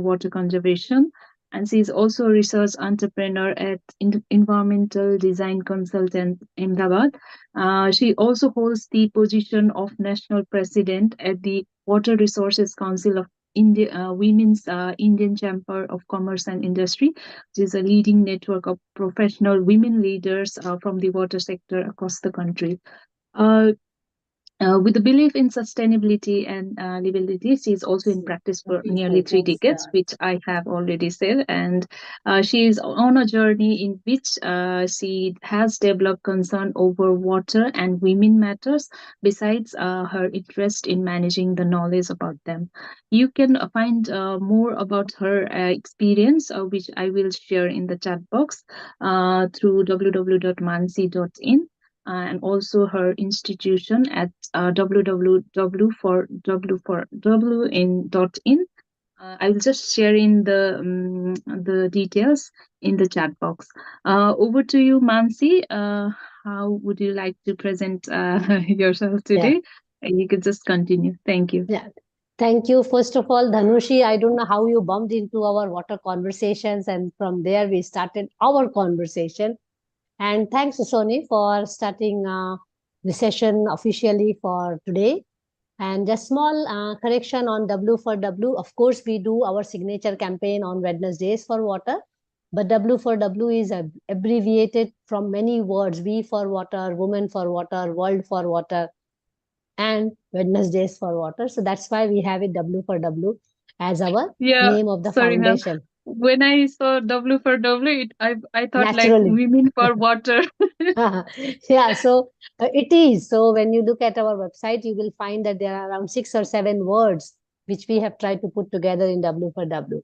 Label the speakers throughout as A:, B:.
A: water conservation. And she is also a research entrepreneur at Environmental Design Consultant Ahmedabad. She also holds the position of National President at the Water Resources Council of India, Women's Indian Chamber of Commerce and Industry, which is a leading network of professional women leaders from the water sector across the country. Uh, with a belief in sustainability and livability, she is also in practice for nearly 3 decades, which I have already said. And she is on a journey in which she has developed concern over water and women matters, besides her interest in managing the knowledge about them. You can find more about her experience, which I will share in the chat box through www.mansee.in, and also her institution at www.in. I will just share in the details in the chat box. Over to you, Mansee. How would you like to present yourself today? You could just continue. Thank you.
B: Yeah. Thank you. First of all, Dhanushi, I don't know how you bumped into our water conversations, and from there we started our conversation. And thanks, Sony, for starting the session officially for today. And just small correction on W for W. Of course, we do our signature campaign on Wednesdays for water, but W for W is abbreviated from many words: V for water, women for water, world for water, and Wednesdays for water. So that's why we have it W for W as our name of the foundation.
A: When I saw W for W, I thought
B: Naturally.
A: like women for water.
B: Yeah, so it is. So when you look at our website, you will find that there are around 6 or 7 words which we have tried to put together in W for W.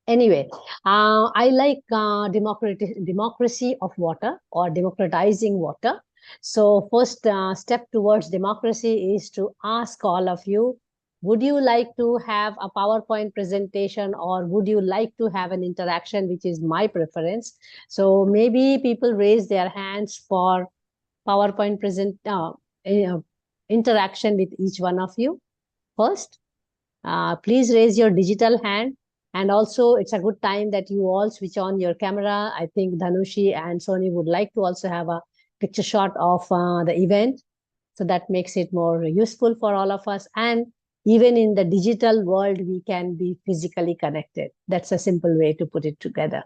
B: Anyway, I like democracy of water, or democratizing water. So first step towards democracy is to ask all of you, would you like to have a PowerPoint presentation, or would you like to have an interaction, which is my preference? So maybe people raise their hands for PowerPoint interaction with each one of you. First, please raise your digital hand. And also, it's a good time that you all switch on your camera. I think Dhanushi and Sony would like to also have a picture shot of the event. So that makes it more useful for all of us. And even in the digital world, we can be physically connected. That's a simple way to put it together.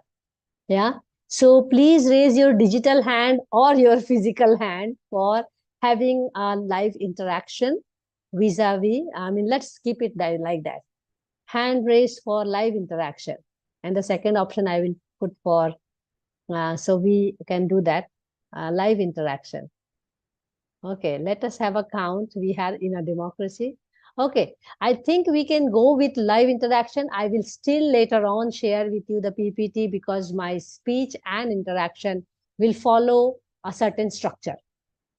B: Yeah. So please raise your digital hand or your physical hand for having a live interaction vis-a-vis. I mean, let's keep it like that. Hand raised for live interaction. And the second option I will put for, so we can do that, live interaction. Okay, let us have a count. We have in a democracy. Okay, I think we can go with live interaction. I will still later on share with you the PPT, because my speech and interaction will follow a certain structure,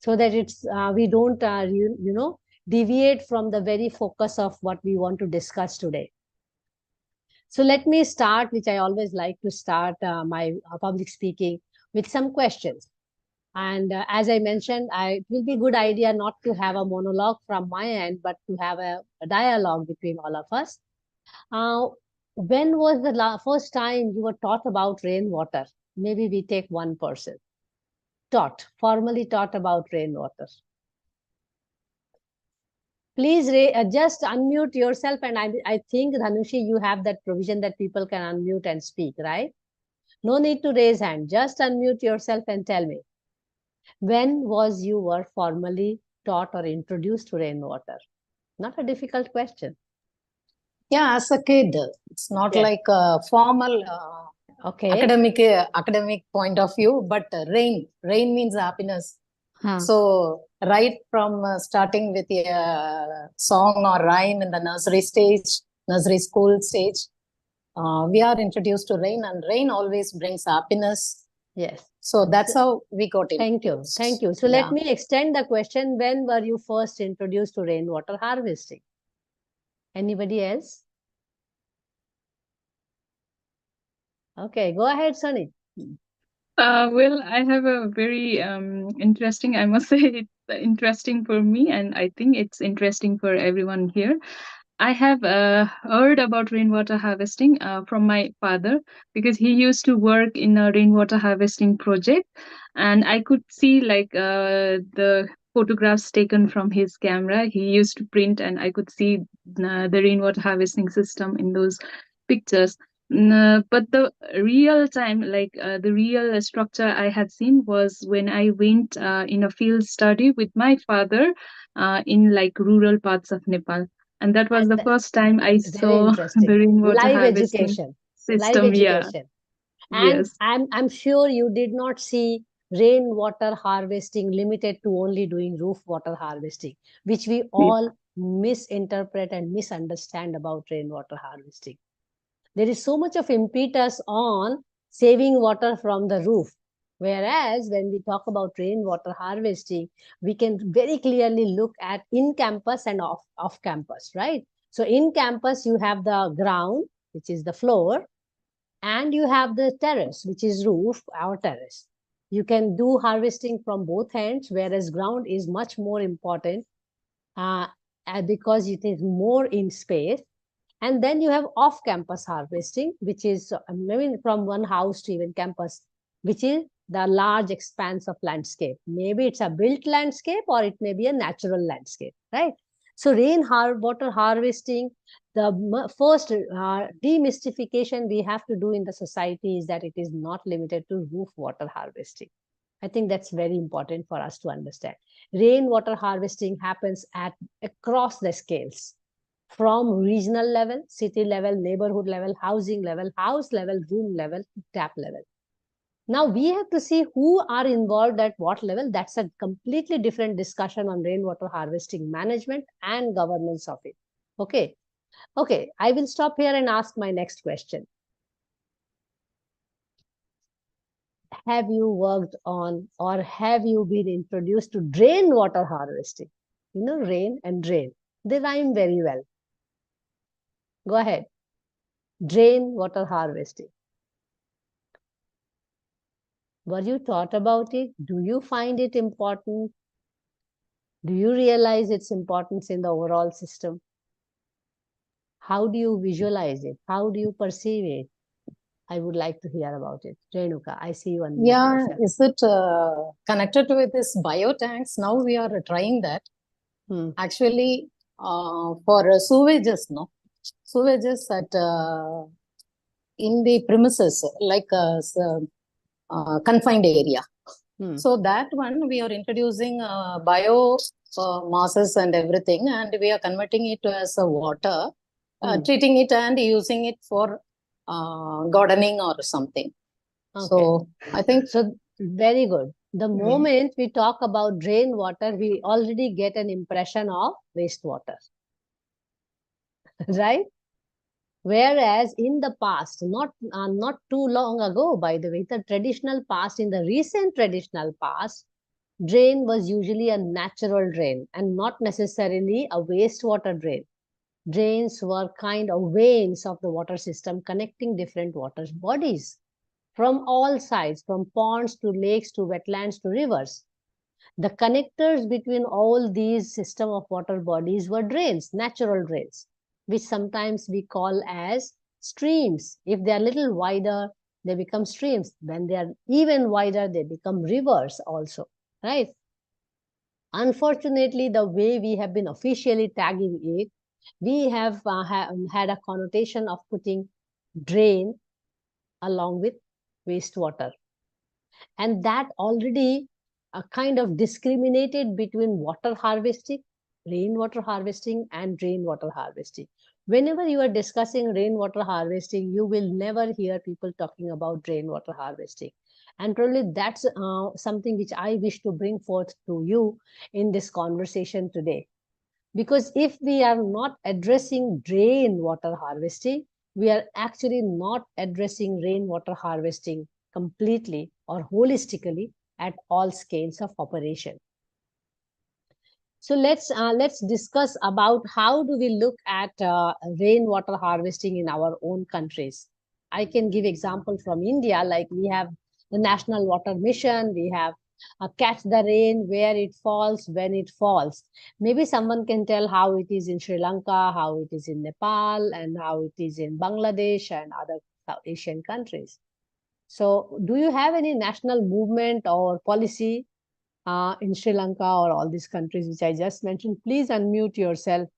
B: so that it's we don't deviate from the very focus of what we want to discuss today. So let me start, which I always like to start my public speaking, with some questions. And as I mentioned, it will be a good idea not to have a monologue from my end, but to have a dialogue between all of us. When was the first time you were taught about rainwater? Maybe we take one person. Formally taught about rainwater. Please just unmute yourself. And I think, Dhanushi, you have that provision that people can unmute and speak, right? No need to raise hand. Just unmute yourself and tell me. When was you were formally taught or introduced to rainwater? Not a difficult question.
C: Yeah, as a kid. It's not like a formal academic point of view, but rain means happiness. So right from starting with a song or rhyme in the nursery school stage, we are introduced to rain, and rain always brings happiness.
B: Yes.
C: So that's how we got it.
B: Thank you. Thank you. So let me extend the question. When were you first introduced to rainwater harvesting? Anybody else? Okay, go ahead, Sunny.
A: Well, I have a very interesting, I must say, it's interesting for me, and I think it's interesting for everyone here. I have heard about rainwater harvesting from my father, because he used to work in a rainwater harvesting project, and I could see like the photographs taken from his camera. He used to print, and I could see the rainwater harvesting system in those pictures. But the real time, like the real structure I had seen was when I went in a field study with my father in like rural parts of Nepal, and that was
B: And
A: the first time I
B: very
A: saw the
B: interesting.
A: rainwater
B: Live
A: harvesting
B: education. Live
A: system. Yeah,
B: education. And
A: yes,
B: I'm sure you did not see rainwater harvesting limited to only doing roof water harvesting, which we
A: yeah,
B: all misinterpret and misunderstand about rainwater harvesting. There is so much of impetus on saving water from the roof. Whereas when we talk about rainwater harvesting, we can very clearly look at in campus and off campus, right? So in campus, you have the ground, which is the floor, and you have the terrace, which is roof, our terrace. You can do harvesting from both ends, whereas ground is much more important uh, because it is more in space. And then you have off-campus harvesting, which is maybe from one house to even campus, which is the large expanse of landscape. Maybe it's a built landscape or it may be a natural landscape, right? So water harvesting, the first demystification we have to do in the society is that it is not limited to roof water harvesting. I think that's very important for us to understand. Rainwater harvesting happens at across the scales, from regional level, city level, neighborhood level, housing level, house level, room level, tap level. Now we have to see who are involved at what level. That's a completely different discussion on rainwater harvesting management and governance of it. Okay. Okay. I will stop here and ask my next question. Have you worked on or have you been introduced to drain water harvesting? You know, rain and drain. They rhyme very well. Go ahead. Drain water harvesting. Were you taught about it? Do you find it important? Do you realize its importance in the overall system? How do you visualize it? How do you perceive it? I would like to hear about it. Renuka, I see you unmute
C: Yeah,
B: yourself.
C: is it connected with this biotanks? Now we are trying that. Actually, for sewages, no? Sewages at in the premises, like confined area. So that one we are introducing bio masses and everything, and we are converting it as a water, treating it and using it for gardening or something.
B: Okay.
C: So I think
B: so. Very good. The moment we talk about drain water, we already get an impression of wastewater, right? Whereas in the past, not too long ago, by the way, the traditional past, in the recent traditional past, drain was usually a natural drain and not necessarily a wastewater drain. Drains were kind of veins of the water system connecting different water bodies from all sides, from ponds to lakes to wetlands to rivers. The connectors between all these system of water bodies were drains, natural drains, which sometimes we call as streams. If they are little wider, they become streams. When they are even wider, they become rivers also, right? Unfortunately, the way we have been officially tagging it, we have had a connotation of putting drain along with wastewater. And that already kind of discriminated between water harvesting, rainwater harvesting, and rainwater harvesting. Whenever you are discussing rainwater harvesting, you will never hear people talking about rainwater harvesting. And probably that's something which I wish to bring forth to you in this conversation today. Because if we are not addressing rainwater harvesting, we are actually not addressing rainwater harvesting completely or holistically at all scales of operation. So let's discuss about how do we look at rainwater harvesting in our own countries. I can give example from India, like we have the National Water Mission, we have catch the rain where it falls, when it falls. Maybe someone can tell how it is in Sri Lanka, how it is in Nepal, and how it is in Bangladesh and other South Asian countries. So do you have any national movement or policy in Sri Lanka or all these countries which I just mentioned? Please unmute yourself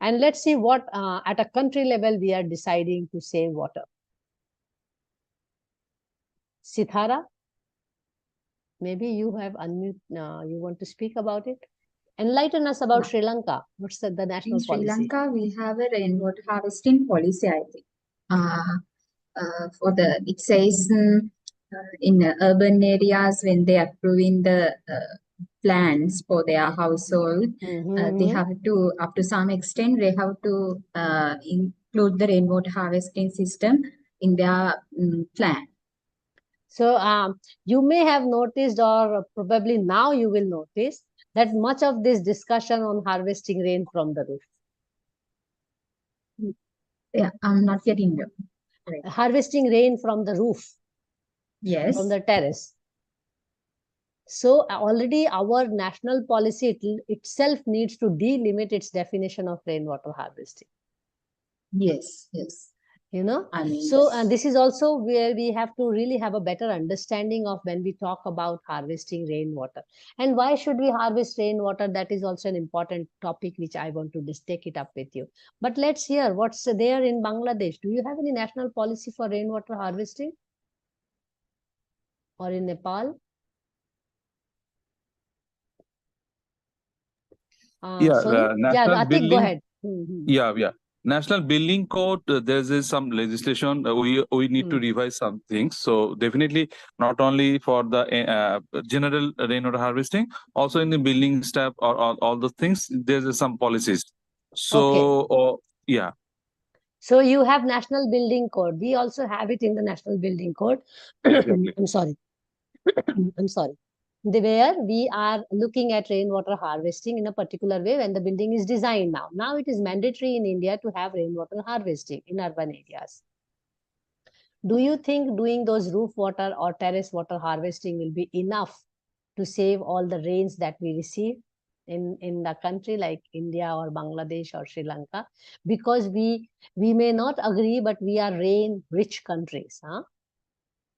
B: and let's see what at a country level we are deciding to save water. Sithara, maybe you have unmute, you want to speak about it? Enlighten us about Sri Lanka. What's the national policy?
D: In Sri Lanka, we have a rainwater harvesting policy, I think. It says in urban areas when they are approving the plans for their household, they have to, up to some extent, they have to include the rainwater harvesting system in their plan.
B: So you may have noticed, or probably now you will notice, that much of this discussion on harvesting rain from the roof.
D: Yeah, I'm not getting you.
B: Right. Harvesting rain from the roof.
D: Yes.
B: From the terrace. So already our national policy itself needs to delimit its definition of rainwater harvesting.
D: Yes, yes.
B: You know, so this is also where we have to really have a better understanding of when we talk about harvesting rainwater. And why should we harvest rainwater? That is also an important topic which I want to just take it up with you. But let's hear what's there in Bangladesh. Do you have any national policy for rainwater harvesting? Or in Nepal?
E: National
B: go ahead.
E: Yeah. National Building Code, there's some legislation. We need to revise some things. So definitely not only for the general rainwater harvesting, also in the building step or all the things, there's some policies. So yeah.
B: So you have National Building Code. We also have it in the National Building Code. I'm sorry. I'm sorry. Where we are looking at rainwater harvesting in a particular way when the building is designed now. Now it is mandatory in India to have rainwater harvesting in urban areas. Do you think doing those roof water or terrace water harvesting will be enough to save all the rains that we receive in the country like India or Bangladesh or Sri Lanka? Because we may not agree, but we are rain-rich countries.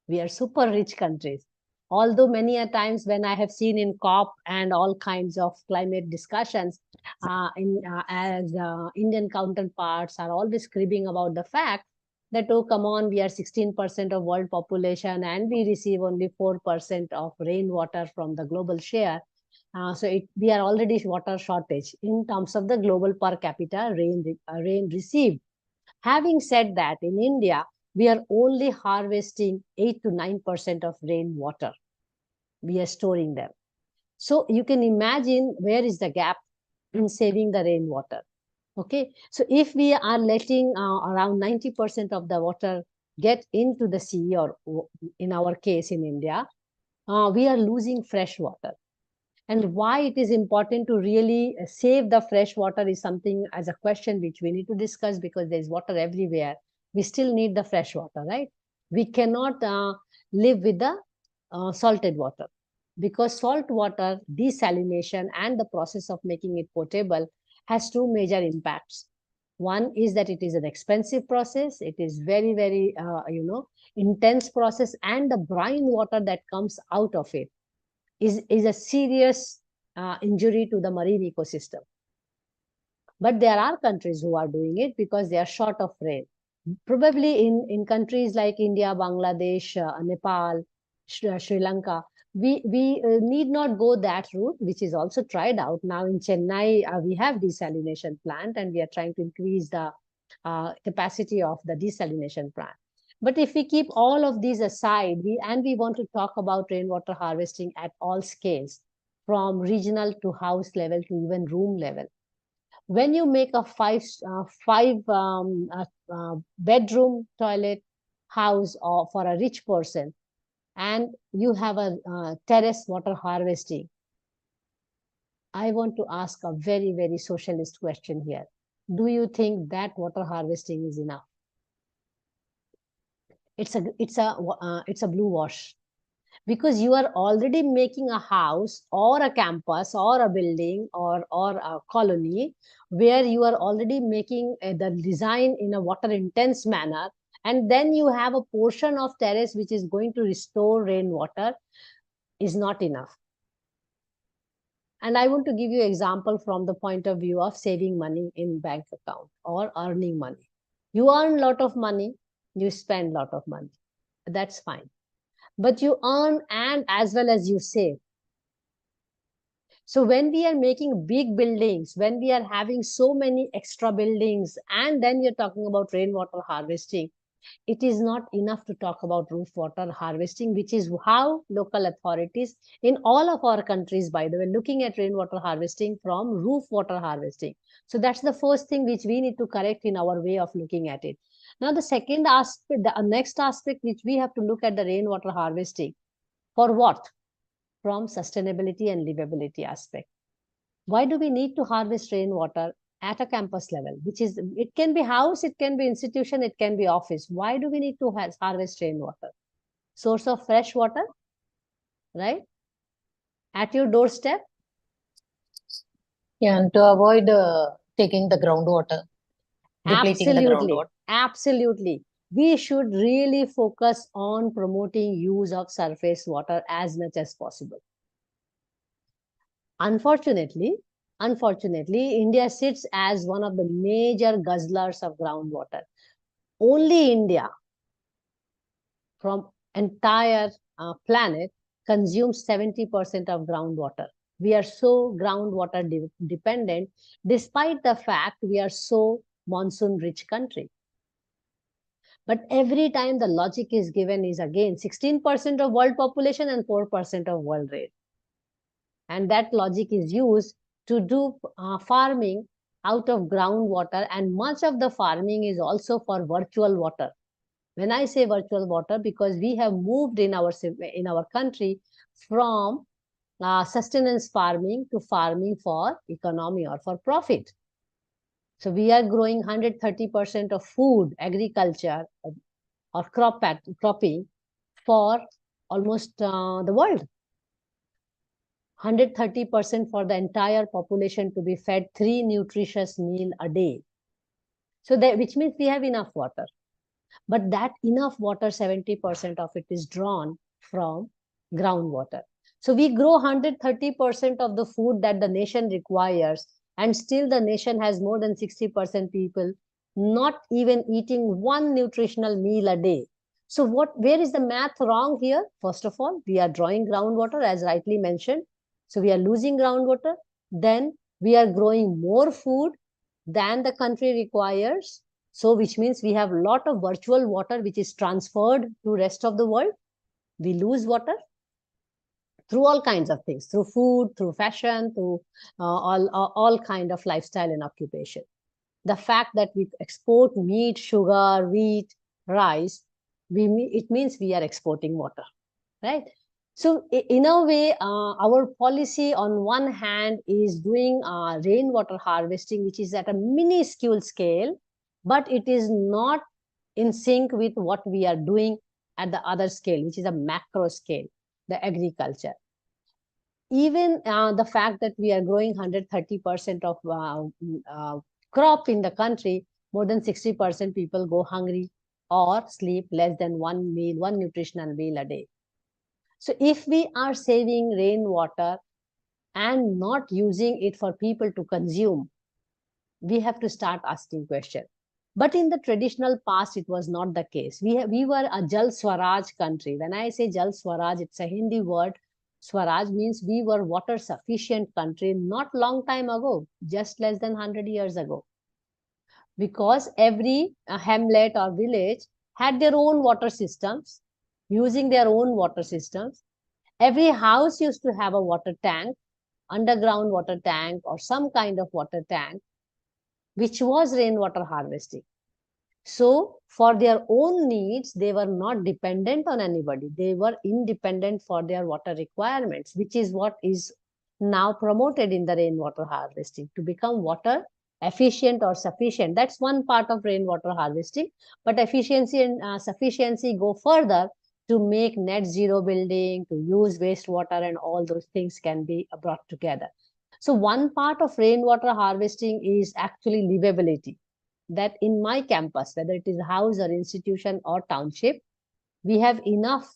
B: We are super rich countries. Although many a times when I have seen in COP and all kinds of climate discussions, Indian counterparts are always cribbing about the fact that, oh, come on, we are 16% of world population and we receive only 4% of rainwater from the global share. We are already water shortage in terms of the global per capita rain received. Having said that, in India, we are only harvesting 8 to 9% of rainwater. We are storing them. So you can imagine where is the gap in saving the rainwater. Okay, so if we are letting around 90% of the water get into the sea, or in our case in India, we are losing fresh water. And why it is important to really save the fresh water is something as a question which we need to discuss, because there is water everywhere. We still need the fresh water, right? We cannot live with the salted water, because salt water desalination and the process of making it potable has two major impacts. One is that it is an expensive process. It is very, very, intense process, and the brine water that comes out of it is a serious injury to the marine ecosystem. But there are countries who are doing it because they are short of rain. Probably in countries like India, Bangladesh, Nepal, Sri Lanka, we need not go that route, which is also tried out. Now in Chennai, we have desalination plant, and we are trying to increase the capacity of the desalination plant. But if we keep all of these aside, we want to talk about rainwater harvesting at all scales, from regional to house level to even room level. When you make a five bedroom toilet house or for a rich person, and you have a terrace water harvesting, I want to ask a very, very socialist question here. Do you think that water harvesting is enough? It's a blue wash. Because you are already making a house or a campus or a building or a colony where you are already making the design in a water intense manner, and then you have a portion of terrace which is going to restore rainwater, is not enough. And I want to give you an example from the point of view of saving money in bank account or earning money. You earn a lot of money, you spend a lot of money. That's fine. But you earn and as well as you save. So when we are making big buildings, when we are having so many extra buildings, and then you're talking about rainwater harvesting, it is not enough to talk about roof water harvesting, which is how local authorities in all of our countries, by the way, looking at rainwater harvesting from roof water harvesting. So that's the first thing which we need to correct in our way of looking at it. Now, the second aspect, the next aspect which we have to look at the rainwater harvesting, for what? From sustainability and livability aspect. Why do we need to harvest rainwater at a campus level, which is, it can be house, it can be institution, it can be office. Why do we need to harvest rainwater? Source of fresh water, right? At your doorstep.
C: Yeah, and to avoid taking the groundwater, depleting the groundwater.
B: Absolutely. We should really focus on promoting use of surface water as much as possible. Unfortunately, India sits as one of the major guzzlers of groundwater. Only India from entire planet consumes 70% of groundwater. We are so groundwater dependent, despite the fact we are so monsoon rich country. But every time the logic is given is again 16% of world population and 4% of world rate. And that logic is used to do farming out of groundwater, and much of the farming is also for virtual water. When I say virtual water, because we have moved in our country from sustenance farming to farming for economy or for profit. So we are growing 130% of food, agriculture, or cropping for almost the world. 130% for the entire population to be fed 3 nutritious meals a day. So that, which means we have enough water. But that enough water, 70% of it is drawn from groundwater. So we grow 130% of the food that the nation requires, and still the nation has more than 60% people not even eating 1 nutritional meal a day. So where is the math wrong here? First of all, we are drawing groundwater as rightly mentioned. So we are losing groundwater. Then we are growing more food than the country requires. So which means we have a lot of virtual water which is transferred to rest of the world. We lose water through all kinds of things, through food, through fashion, through all kind of lifestyle and occupation. The fact that we export meat, sugar, wheat, rice, it means we are exporting water, right? So in a way, our policy on one hand is doing rainwater harvesting, which is at a minuscule scale, but it is not in sync with what we are doing at the other scale, which is a macro scale, the agriculture. Even the fact that we are growing 130% of crop in the country, more than 60% people go hungry or sleep less than 1 nutritional meal a day. So if we are saving rainwater and not using it for people to consume, we have to start asking questions. But in the traditional past, it was not the case. We were a Jal Swaraj country. When I say Jal Swaraj, it's a Hindi word. Swaraj means we were water sufficient country not long time ago, just less than 100 years ago. Because every hamlet or village had their own water systems, using their own water systems. Every house used to have a water tank, underground water tank or some kind of water tank, which was rainwater harvesting. So for their own needs, they were not dependent on anybody. They were independent for their water requirements, which is what is now promoted in the rainwater harvesting, to become water efficient or sufficient. That's one part of rainwater harvesting. But efficiency and sufficiency go further to make net zero building, to use wastewater, and all those things can be brought together. So one part of rainwater harvesting is actually livability. That in my campus, whether it is a house or institution or township, we have enough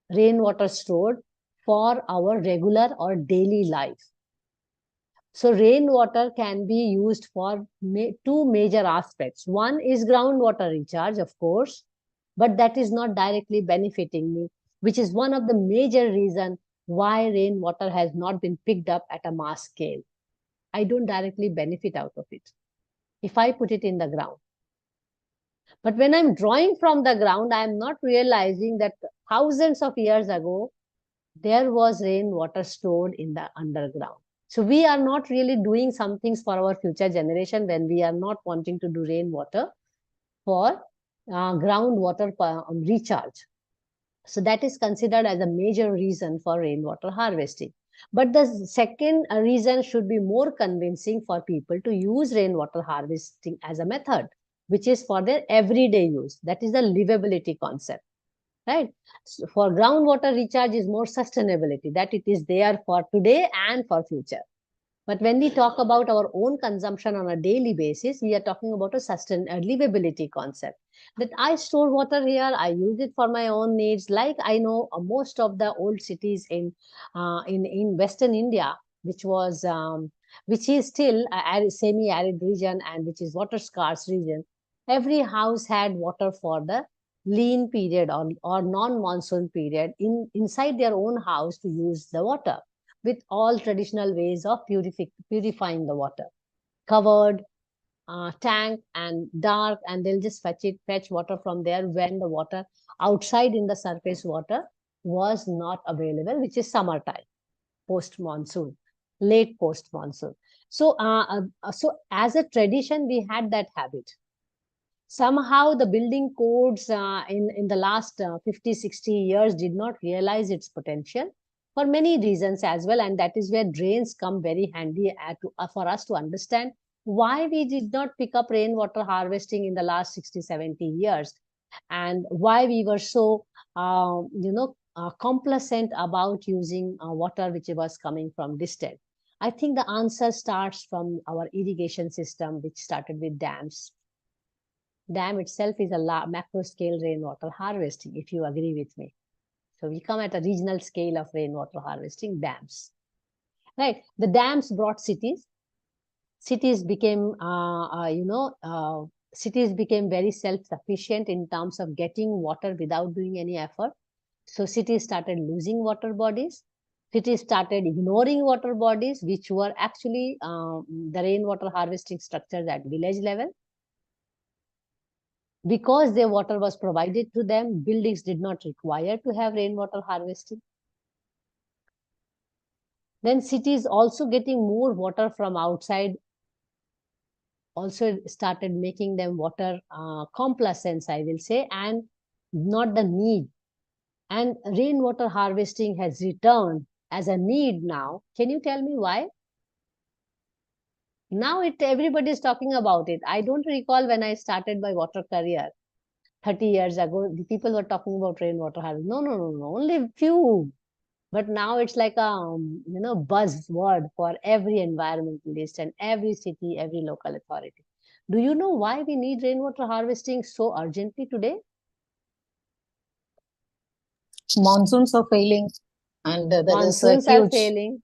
B: rainwater stored for our regular or daily life. So rainwater can be used for two major aspects. One is groundwater recharge, of course, but that is not directly benefiting me, which is one of the major reasons why rainwater has not been picked up at a mass scale. I don't directly benefit out of it if I put it in the ground. But when I'm drawing from the ground, I'm not realizing that thousands of years ago, there was rainwater stored in the underground. So we are not really doing some things for our future generation when we are not wanting to do rainwater for groundwater recharge. So that is considered as a major reason for rainwater harvesting. But the second reason should be more convincing for people to use rainwater harvesting as a method, which is for their everyday use. That is the livability concept, right? So for groundwater recharge is more sustainability, that it is there for today and for future. But when we talk about our own consumption on a daily basis, we are talking about a livability concept. That I store water here, I use it for my own needs. Like I know most of the old cities in Western India, which is still a semi-arid region and which is water scarce region. Every house had water for the lean period or non-monsoon period inside their own house to use the water, with all traditional ways of purifying the water. Covered, tank and dark, and they'll just fetch water from there when the water outside in the surface water was not available, which is summertime, post-monsoon, late post-monsoon. So as a tradition, we had that habit. Somehow the building codes in the last 50, 60 years did not realize its potential for many reasons as well. And that is where drains come very handy for us to understand why we did not pick up rainwater harvesting in the last 60, 70 years, and why we were so, complacent about using water which was coming from distant. I think the answer starts from our irrigation system, which started with dams. Dam itself is a macro scale rainwater harvesting, if you agree with me. So we come at a regional scale of rainwater harvesting, dams. Right? The dams brought cities. Cities became, cities became very self-sufficient in terms of getting water without doing any effort. So cities started losing water bodies. Cities started ignoring water bodies, which were actually the rainwater harvesting structures at village level. Because their water was provided to them, buildings did not require to have rainwater harvesting. Then cities also getting more water from outside also started making them water complacence, I will say, and not the need. And rainwater harvesting has returned as a need now. Can you tell me why? Now everybody is talking about it. I don't recall when I started my water career 30 years ago, the people were talking about rainwater harvesting. No, only few. But now it's like a buzzword for every environmentalist and every city, every local authority. Do you know why we need rainwater harvesting so urgently today?
C: Monsoons are failing, and there
B: Monsoons
C: is a
B: are
C: huge,
B: failing.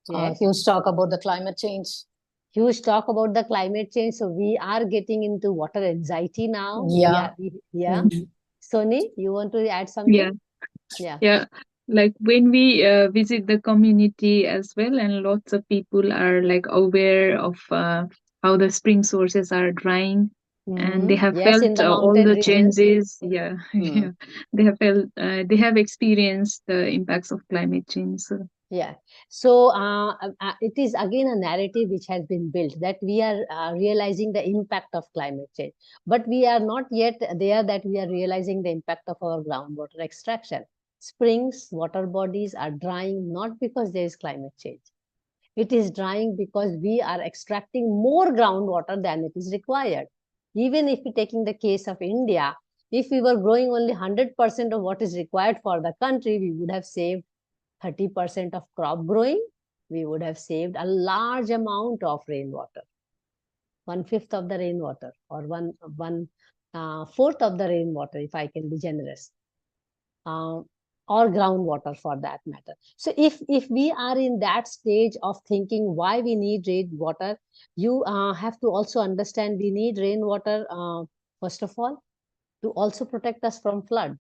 B: Yes.
C: huge talk about the climate change.
B: Huge talk about the climate change. So we are getting into water anxiety now.
C: Yeah.
B: Yeah. Sony, you want to add something?
A: Yeah. Like when we visit the community as well, and lots of people are like aware of how the spring sources are drying, and they have
B: Yes, in
A: felt
B: the
A: all
B: mountain
A: the
B: regions.
A: changes. Yeah, yeah. They have felt, they have experienced the impacts of climate change. So.
B: Yeah. So it is again a narrative which has been built that we are realizing the impact of climate change, but we are not yet there that we are realizing the impact of our groundwater extraction. Springs, water bodies are drying not because there is climate change. It is drying because we are extracting more groundwater than it is required. Even if we're taking the case of India, If we were growing only 100% of what is required for the country, we would have saved 30% of crop growing. We would have saved a large amount of rainwater. 1/5 of the rainwater, or fourth of the rainwater, if I can be generous, or groundwater for that matter. So if we are in that stage of thinking why we need rainwater, you have to also understand we need rainwater, first of all, to also protect us from flood,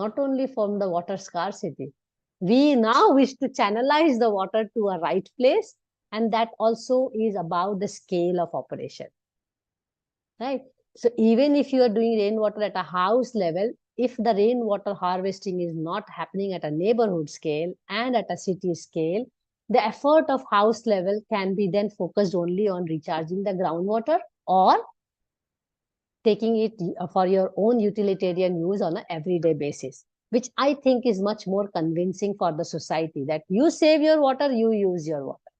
B: not only from the water scarcity. We now wish to channelize the water to a right place, and that also is about the scale of operation, right? So even if you are doing rainwater at a house level, if the rainwater harvesting is not happening at a neighborhood scale and at a city scale, the effort of house level can be then focused only on recharging the groundwater or taking it for your own utilitarian use on an everyday basis, which I think is much more convincing for the society, that you save your water, you use your water.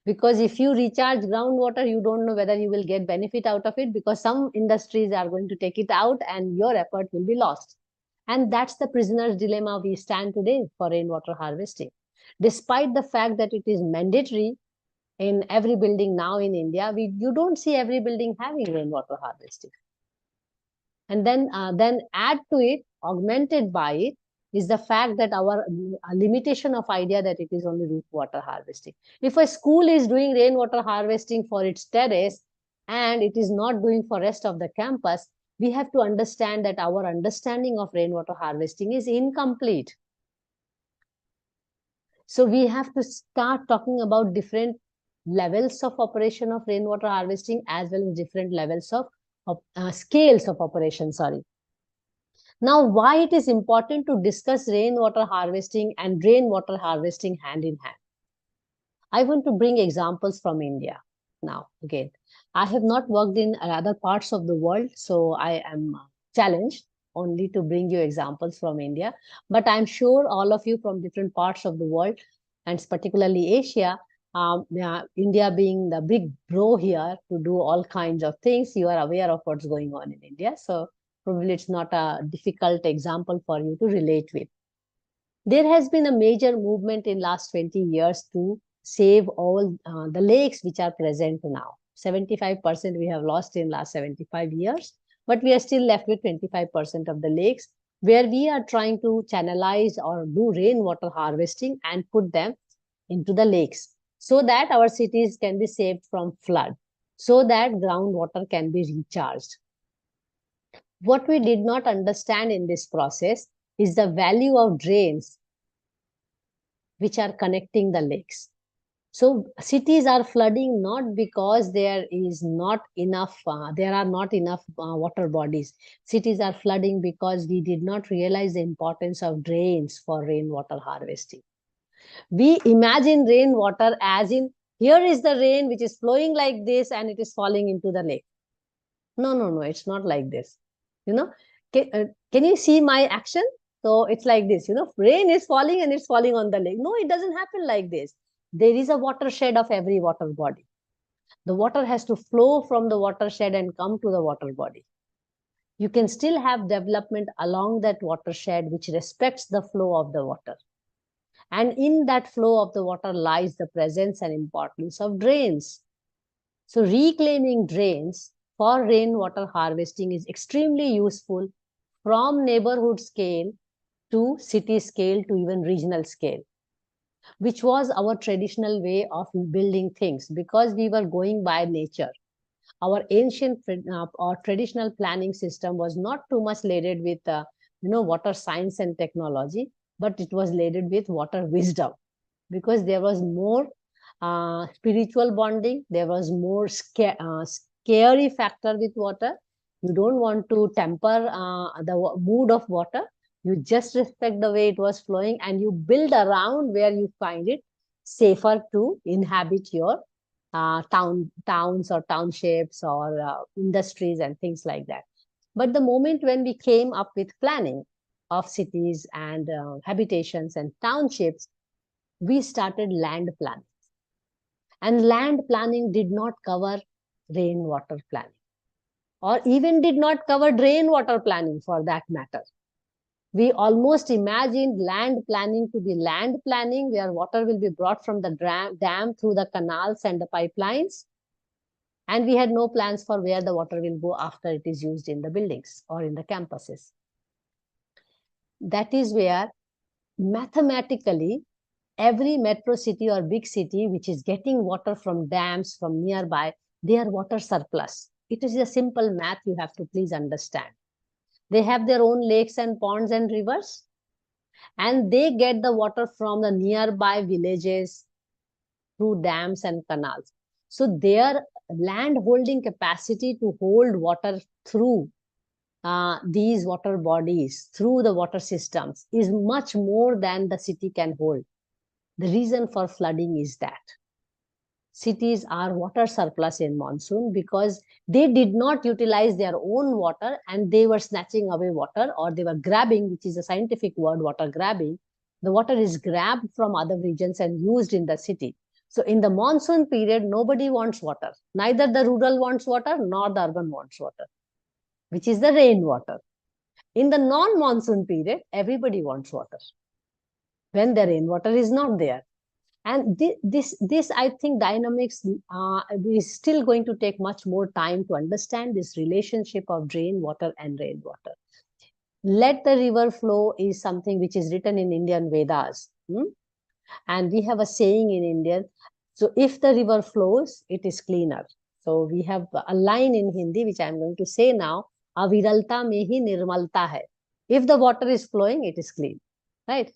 B: Because if you recharge groundwater, you don't know whether you will get benefit out of it, because some industries are going to take it out and your effort will be lost. And that's the prisoner's dilemma we stand today for rainwater harvesting. Despite the fact that it is mandatory in every building now in India, you don't see every building having rainwater harvesting. And then add to it, augmented by it, is the fact that our limitation of idea that it is only root water harvesting. If a school is doing rainwater harvesting for its terrace and it is not doing for rest of the campus, we have to understand that our understanding of rainwater harvesting is incomplete. So we have to start talking about different levels of operation of rainwater harvesting as well as different levels of scales of operation, sorry. Now, why it is important to discuss rainwater harvesting and rainwater harvesting hand in hand? I want to bring examples from India. Now, again, I have not worked in other parts of the world, so I am challenged only to bring you examples from India. But I'm sure all of you from different parts of the world, and particularly Asia, India being the big bro here to do all kinds of things, you are aware of what's going on in India. So probably it's not a difficult example for you to relate with. There has been a major movement in last 20 years to save all the lakes which are present now. 75% we have lost in last 75 years, but we are still left with 25% of the lakes where we are trying to channelize or do rainwater harvesting and put them into the lakes so that our cities can be saved from flood, so that groundwater can be recharged. What we did not understand in this process is the value of drains which are connecting the lakes. So cities are flooding not because there is not enough, there are not enough water bodies. Cities are flooding because we did not realize the importance of drains for rainwater harvesting. We imagine rainwater as in, here is the rain which is flowing like this and it is falling into the lake. No, it's not like this. You know, can you see my action? So it's like this, you know, rain is falling and it's falling on the lake. No, it doesn't happen like this. There is a watershed of every water body. The water has to flow from the watershed and come to the water body. You can still have development along that watershed which respects the flow of the water. And in that flow of the water lies the presence and importance of drains. So reclaiming drains for rainwater harvesting is extremely useful from neighborhood scale to city scale to even regional scale, which was our traditional way of building things because we were going by nature. Our ancient or traditional planning system was not too much laden with water science and technology, but it was laden with water wisdom because there was more spiritual bonding. There was more scary factor with water. You don't want to temper the mood of water. You just respect the way it was flowing and you build around where you find it safer to inhabit your towns or townships or industries and things like that. But the moment when we came up with planning of cities and habitations and townships, we started land planning. And land planning did not cover rainwater planning. or even did not cover drain water planning for that matter. We almost imagined land planning to be land planning, where water will be brought from the dam through the canals and the pipelines. And we had no plans for where the water will go after it is used in the buildings or in the campuses. That is where mathematically every metro city or big city which is getting water from dams from nearby, they are water surplus. It is a simple math you have to please understand. They have their own lakes and ponds and rivers, and they get the water from the nearby villages through dams and canals. So their land holding capacity to hold water through these water bodies, through the water systems, is much more than the city can hold. The reason for flooding is that cities are water surplus in monsoon because they did not utilize their own water and they were snatching away water, or they were grabbing, which is a scientific word, water grabbing. The water is grabbed from other regions and used in the city. So in the monsoon period, nobody wants water. Neither the rural wants water nor the urban wants water, which is the rainwater. In the non-monsoon period, everybody wants water when the rainwater is not there. And this I think dynamics is still going to take much more time to understand this relationship of drain water and rainwater. Let the river flow is something which is written in Indian Vedas. And we have a saying in Indian, so if the river flows, it is cleaner. So we have a line in Hindi, which I am going to say now, aviralta mein hi nirmalta hai. If the water is flowing, it is clean, right?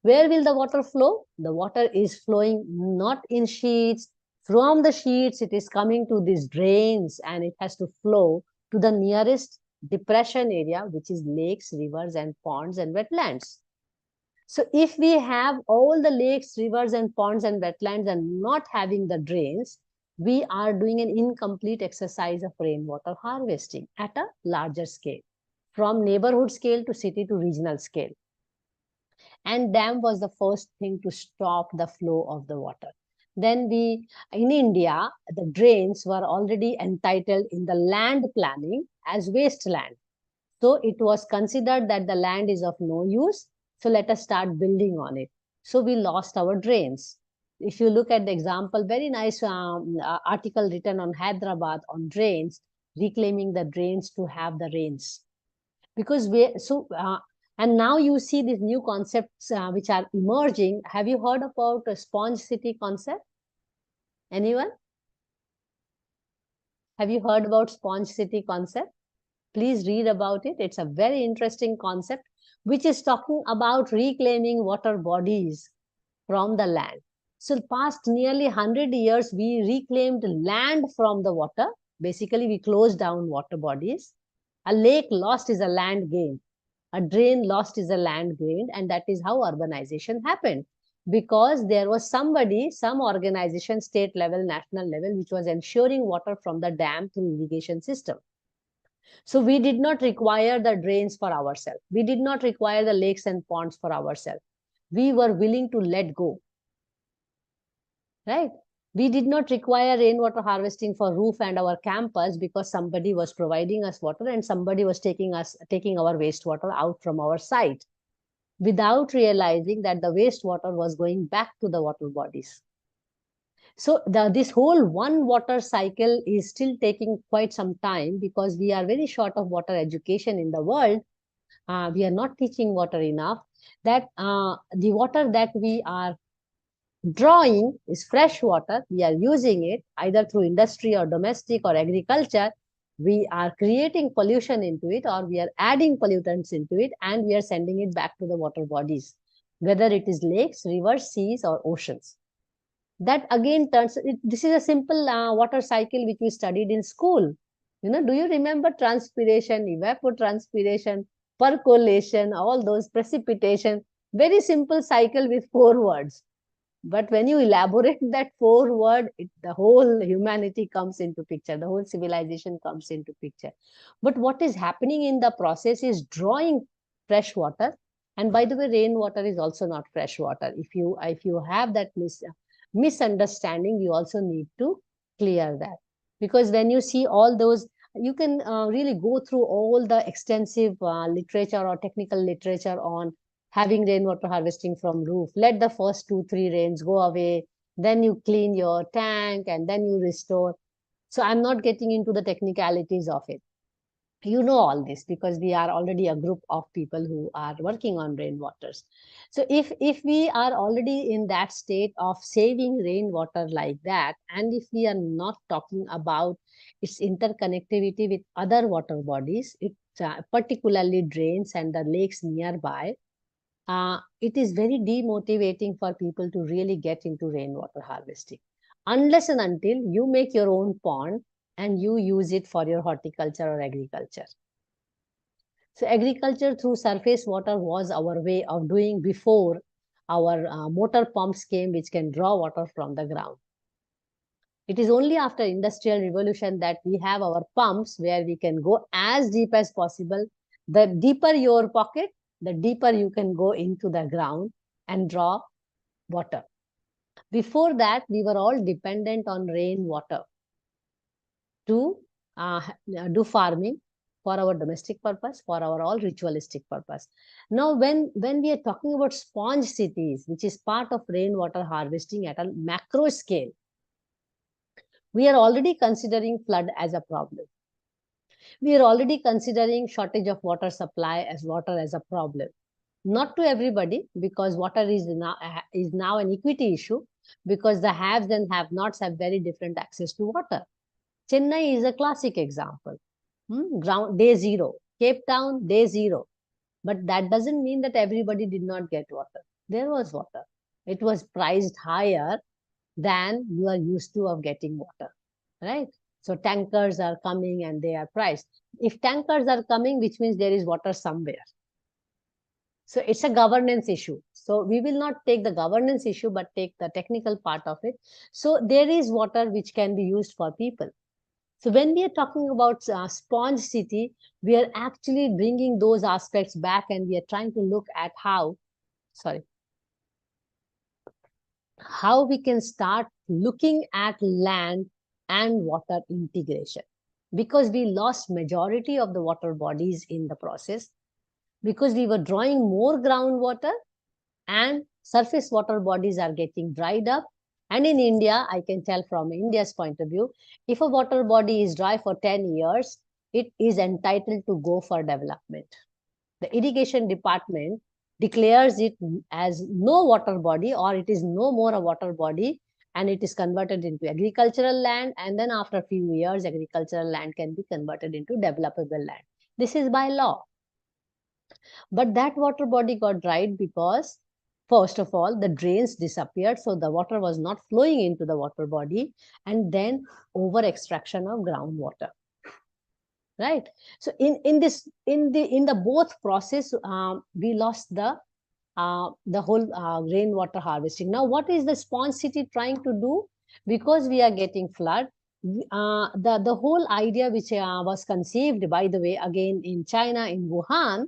B: Where will the water flow? The water is flowing not in sheets. From the sheets, it is coming to these drains and it has to flow to the nearest depression area, which is lakes, rivers, and ponds and wetlands. So if we have all the lakes, rivers, and ponds and wetlands and not having the drains, we are doing an incomplete exercise of rainwater harvesting at a larger scale, from neighborhood scale to city to regional scale. And dam was the first thing to stop the flow of the water. Then in India, the drains were already entitled in the land planning as wasteland. So it was considered that the land is of no use. So let us start building on it. So we lost our drains. If you look at the example, very nice article written on Hyderabad on drains, reclaiming the drains to have the rains. Because and now you see these new concepts which are emerging. Have you heard about a sponge city concept? Anyone? Have you heard about sponge city concept? Please read about it. It's a very interesting concept which is talking about reclaiming water bodies from the land. So past nearly 100 years, we reclaimed land from the water. Basically, we closed down water bodies. A lake lost is a land gained. A drain lost is a land gained, and that is how urbanization happened. Because there was somebody, some organization, state level, national level, which was ensuring water from the dam through irrigation system. So we did not require the drains for ourselves. We did not require the lakes and ponds for ourselves. We were willing to let go. Right? We did not require rainwater harvesting for roof and our campus because somebody was providing us water and somebody was taking our wastewater out from our site without realizing that the wastewater was going back to the water bodies. So this whole one water cycle is still taking quite some time because we are very short of water education in the world. We are not teaching water enough. That the water that we are drawing is fresh water. We are using it either through industry or domestic or agriculture. We are creating pollution into it, or we are adding pollutants into it, and we are sending it back to the water bodies, whether it is lakes, rivers, seas, or oceans. That again turns, this is a simple water cycle which we studied in school. Do you remember transpiration, evapotranspiration, percolation, all those, precipitation? Very simple cycle with 4 words. But when you elaborate that 4 word, the whole humanity comes into picture. The whole civilization comes into picture. But what is happening in the process is drawing fresh water. And by the way, rainwater is also not fresh water. If you have that misunderstanding, you also need to clear that. Because when you see all those You can really go through all the extensive literature or technical literature on having rainwater harvesting from roof. Let the first 2-3 rains go away, then you clean your tank and then you restore. So I'm not getting into the technicalities of it. You know all this because we are already a group of people who are working on rainwaters. So if we are already in that state of saving rainwater like that, and if we are not talking about its interconnectivity with other water bodies, it particularly drains and the lakes nearby, it is very demotivating for people to really get into rainwater harvesting, unless and until you make your own pond and you use it for your horticulture or agriculture. So agriculture through surface water was our way of doing before our motor pumps came, which can draw water from the ground. It is only after industrial revolution that we have our pumps where we can go as deep as possible. The deeper your pocket, the deeper you can go into the ground and draw water. Before that, we were all dependent on rainwater to do farming for our domestic purpose, for our all ritualistic purpose. Now, when we are talking about sponge cities, which is part of rainwater harvesting at a macro scale, we are already considering flood as a problem. We are already considering shortage of water supply as a problem. Not to everybody, because water is now an equity issue, because the haves and have-nots have very different access to water. Chennai is a classic example. Ground day zero. Cape Town, day zero. But that doesn't mean that everybody did not get water. There was water. It was priced higher than you are used to of getting water, right? So tankers are coming and they are priced. If tankers are coming, which means there is water somewhere. So it's a governance issue. So we will not take the governance issue, but take the technical part of it. So there is water which can be used for people. So when we are talking about sponge city, we are actually bringing those aspects back, and we are trying to look at how we can start looking at land and water integration, because we lost majority of the water bodies in the process, because we were drawing more groundwater and surface water bodies are getting dried up. And in India, I can tell from India's point of view, if a water body is dry for 10 years, it is entitled to go for development. The irrigation department declares it as no water body, or it is no more a water body, and it is converted into agricultural land. And then after a few years, agricultural land can be converted into developable land. This is by law. But that water body got dried because, first of all, the drains disappeared, so the water was not flowing into the water body, and then over extraction of groundwater. Right. So in the both process, we lost the whole rainwater harvesting. Now, what is the sponge city trying to do? Because we are getting flood, the whole idea which was conceived, by the way, again in China, in Wuhan,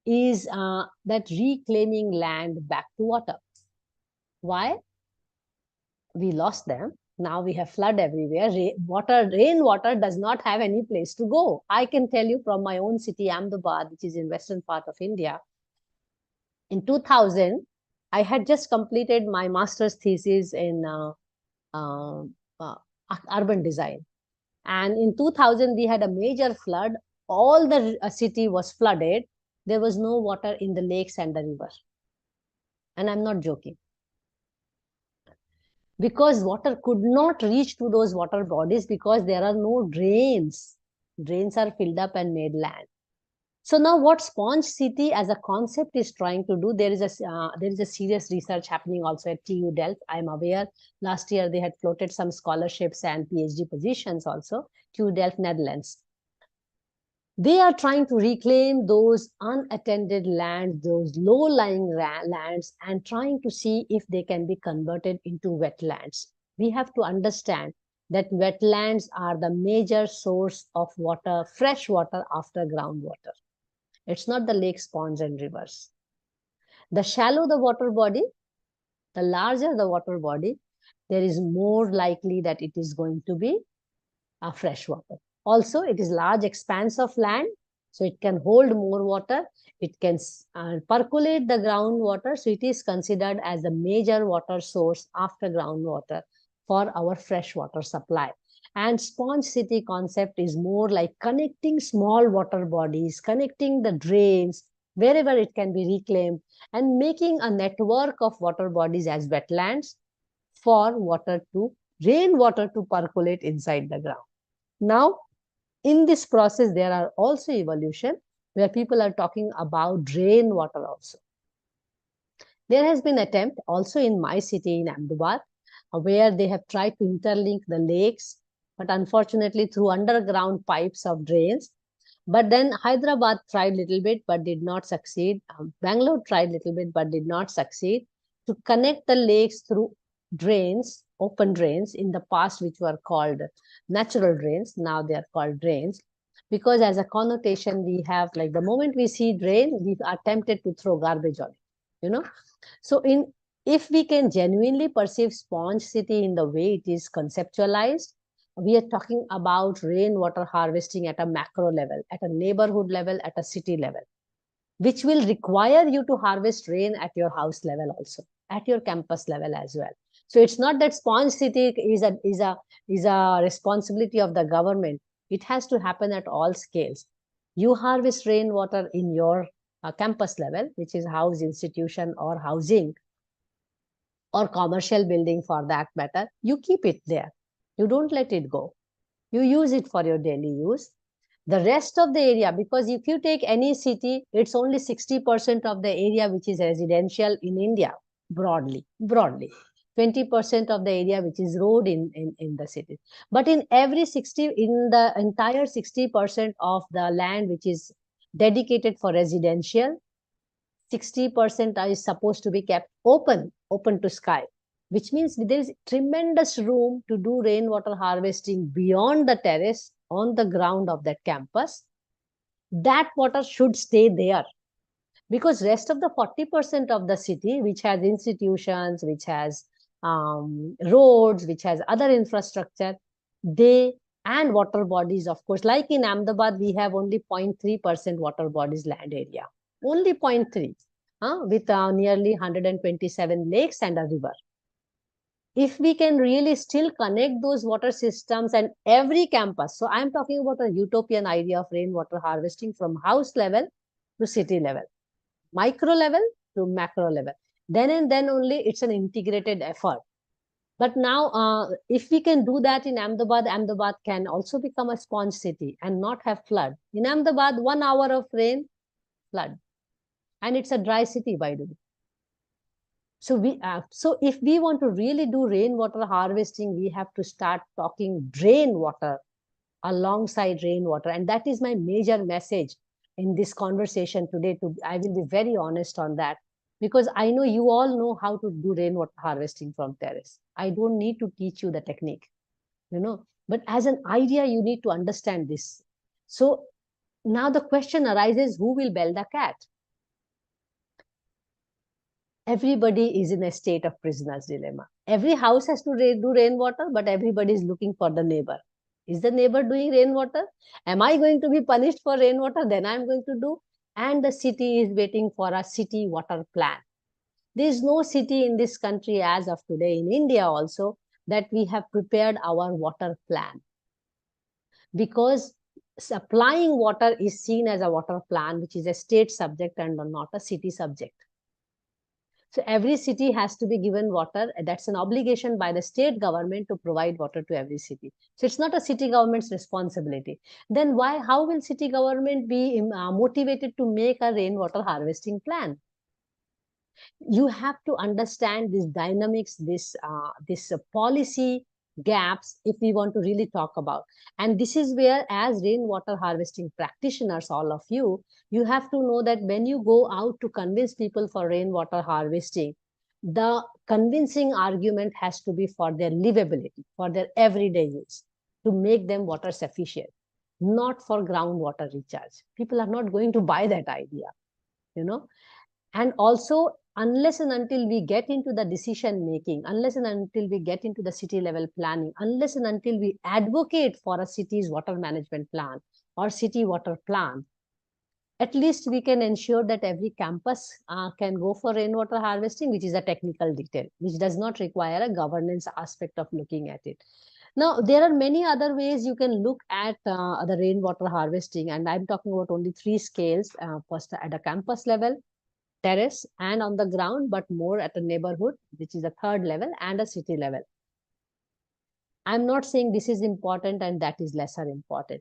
B: is that reclaiming land back to water. Why? We lost them. Now we have flood everywhere. Rainwater does not have any place to go. I can tell you from my own city, Ahmedabad, which is in western part of India. In 2000, I had just completed my master's thesis in urban design. And in 2000, we had a major flood. All the city was flooded. There was no water in the lakes and the river. And I'm not joking. Because water could not reach to those water bodies because there are no drains. Drains are filled up and made land. So now what sponge city as a concept is trying to do, there is a serious research happening also at TU Delft. I'm aware last year they had floated some scholarships and PhD positions also, TU Delft, Netherlands. They are trying to reclaim those unattended lands, those low-lying lands, and trying to see if they can be converted into wetlands. We have to understand that wetlands are the major source of water, fresh water after groundwater. It's not the lakes, ponds, and rivers. The shallower the water body, the larger the water body, there is more likely that it is going to be fresh water. Also, it is large expanse of land, so it can hold more water. It can percolate the groundwater, so it is considered as the major water source after groundwater for our fresh water supply. And sponge city concept is more like connecting small water bodies, connecting the drains wherever it can be reclaimed, and making a network of water bodies as wetlands for rainwater to percolate inside the ground. Now, in this process, there are also evolution where people are talking about rainwater also. There has been attempt also in my city in Ahmedabad, where they have tried to interlink the lakes, but unfortunately through underground pipes of drains. But then Hyderabad tried little bit, but did not succeed. Bangalore tried little bit, but did not succeed to connect the lakes through drains, open drains in the past, which were called natural drains. Now they are called drains, because as a connotation we have, like the moment we see drain, we are tempted to throw garbage on it, So if we can genuinely perceive sponge city in the way it is conceptualized, we are talking about rainwater harvesting at a macro level, at a neighborhood level, at a city level, which will require you to harvest rain at your house level also, at your campus level as well. So it's not that sponge city is a responsibility of the government. It has to happen at all scales. You harvest rainwater in your campus level, which is house, institution, or housing, or commercial building for that matter. You keep it there. You don't let it go. You use it for your daily use. The rest of the area, because if you take any city, it's only 60% of the area which is residential in India, broadly. 20% of the area which is road in the city. But in the entire 60% of the land which is dedicated for residential, 60% is supposed to be kept open to sky, which means there is tremendous room to do rainwater harvesting beyond the terrace on the ground of that campus. That water should stay there, because rest of the 40% of the city, which has institutions, which has roads, which has other infrastructure, and water bodies, of course, like in Ahmedabad, we have only 0.3% water bodies land area, only 0.3, with nearly 127 lakes and a river. If we can really still connect those water systems and every campus, so I'm talking about a utopian idea of rainwater harvesting from house level to city level, micro level to macro level, then and then only it's an integrated effort. But now, if we can do that in Ahmedabad, Ahmedabad can also become a sponge city and not have flood. In Ahmedabad, 1 hour of rain, flood. And it's a dry city, by the way. So if we want to really do rainwater harvesting, we have to start talking drain water alongside rainwater. And that is my major message in this conversation today. I will be very honest on that, because I know you all know how to do rainwater harvesting from terrace. I don't need to teach you the technique, but as an idea, you need to understand this. So now the question arises, who will bell the cat? Everybody is in a state of prisoner's dilemma. Every house has to do rainwater, but everybody is looking for the neighbor. Is the neighbor doing rainwater? Am I going to be punished for rainwater? Then I'm going to do. And the city is waiting for a city water plan. There is no city in this country as of today, in India also, that we have prepared our water plan. Because supplying water is seen as a water plan, which is a state subject and not a city subject. So every city has to be given water. That's an obligation by the state government to provide water to every city. So it's not a city government's responsibility. Then how will city government be motivated to make a rainwater harvesting plan? You have to understand these dynamics, this policy gaps, if we want to really talk about. And this is where, as rainwater harvesting practitioners, all of you have to know that when you go out to convince people for rainwater harvesting, the convincing argument has to be for their livability, for their everyday use, to make them water sufficient, not for groundwater recharge. People are not going to buy that idea, And also, unless and until we get into the decision making, unless and until we get into the city level planning, unless and until we advocate for a city's water management plan or city water plan, at least we can ensure that every campus can go for rainwater harvesting, which is a technical detail, which does not require a governance aspect of looking at it. Now, there are many other ways you can look at the rainwater harvesting, and I'm talking about only 3 scales. First, at a campus level, terrace, and on the ground, but more at a neighborhood, which is a 3rd level, and a city level. I'm not saying this is important and that is lesser important.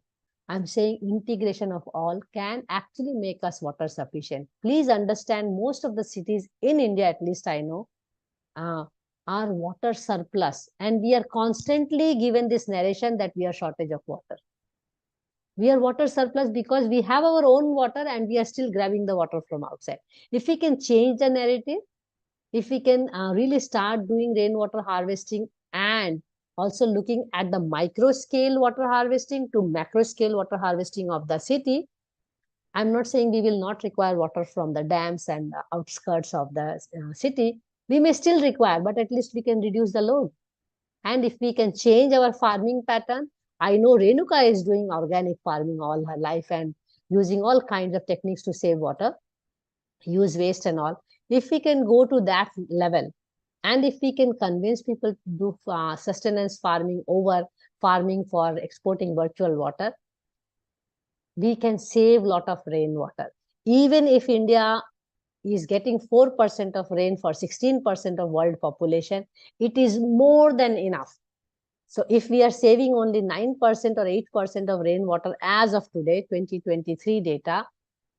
B: I'm saying integration of all can actually make us water sufficient. Please understand, most of the cities in India, at least I know, are water surplus, and we are constantly given this narration that we are shortage of water. We are water surplus because we have our own water and we are still grabbing the water from outside. If we can change the narrative, if we can really start doing rainwater harvesting and also looking at the micro scale water harvesting to macro scale water harvesting of the city, I'm not saying we will not require water from the dams and the outskirts of the city. We may still require, but at least we can reduce the load. And if we can change our farming pattern, I know Renuka is doing organic farming all her life and using all kinds of techniques to save water, use waste and all. If we can go to that level, and if we can convince people to do sustenance farming over farming for exporting virtual water, we can save a lot of rainwater. Even if India is getting 4% of rain for 16% of world population, it is more than enough. So if we are saving only 9% or 8% of rainwater as of today, 2023 data,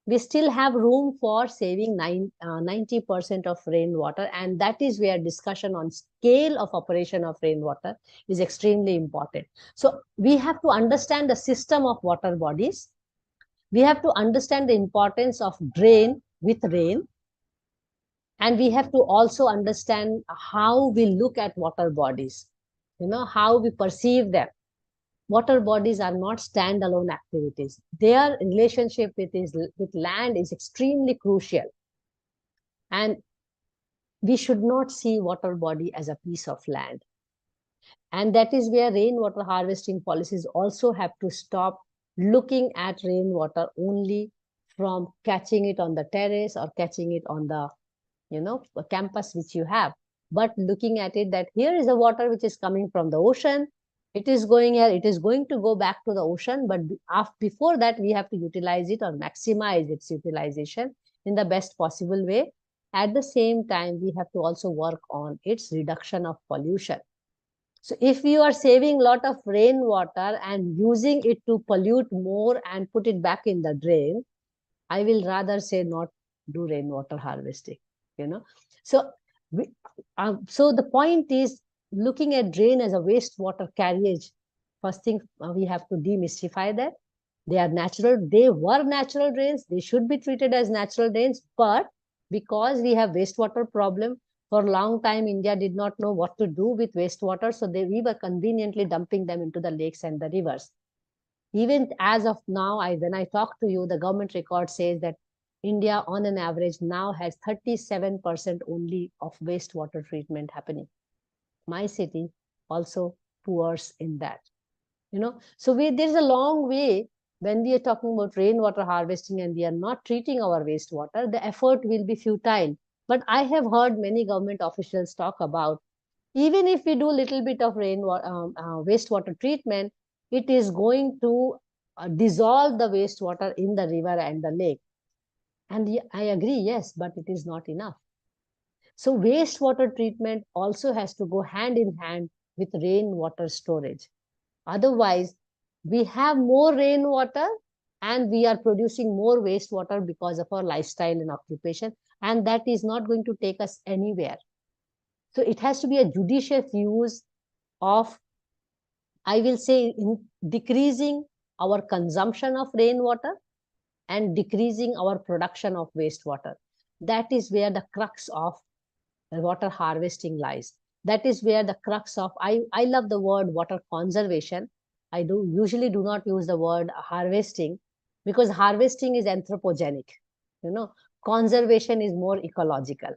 B: we still have room for saving 90% of rainwater. And that is where discussion on scale of operation of rainwater is extremely important. So we have to understand the system of water bodies. We have to understand the importance of drain with rain. And we have to also understand how we look at water bodies, how we perceive them. Water bodies are not standalone activities. Their relationship with land is extremely crucial. And we should not see water body as a piece of land. And that is where rainwater harvesting policies also have to stop looking at rainwater only from catching it on the terrace or catching it on the campus which you have, but looking at it that here is the water which is coming from the ocean. It is going here, it is going to go back to the ocean, but before that we have to utilize it or maximize its utilization in the best possible way. At the same time, we have to also work on its reduction of pollution. So if you are saving a lot of rainwater and using it to pollute more and put it back in the drain, I will rather say not do rainwater harvesting. So so the point is looking at drain as a wastewater carriage. First thing, we have to demystify that they are natural. They were natural drains. They should be treated as natural drains. But because we have wastewater problem, for a long time, India did not know what to do with wastewater. So we were conveniently dumping them into the lakes and the rivers. Even as of now, when I talk to you, the government record says that India on an average now has 37% only of wastewater treatment happening. My city also pours in that. So there's a long way when we are talking about rainwater harvesting and we are not treating our wastewater, the effort will be futile. But I have heard many government officials talk about, even if we do a little bit of wastewater treatment, it is going to dissolve the wastewater in the river and the lake. And I agree, yes, but it is not enough. So wastewater treatment also has to go hand in hand with rainwater storage. Otherwise, we have more rainwater and we are producing more wastewater because of our lifestyle and occupation. And that is not going to take us anywhere. So it has to be a judicious use of, I will say, in decreasing our consumption of rainwater and decreasing our production of wastewater. That is where the crux of water harvesting lies. That is where the crux of, I love the word water conservation. I usually do not use the word harvesting because harvesting is anthropogenic. Conservation is more ecological.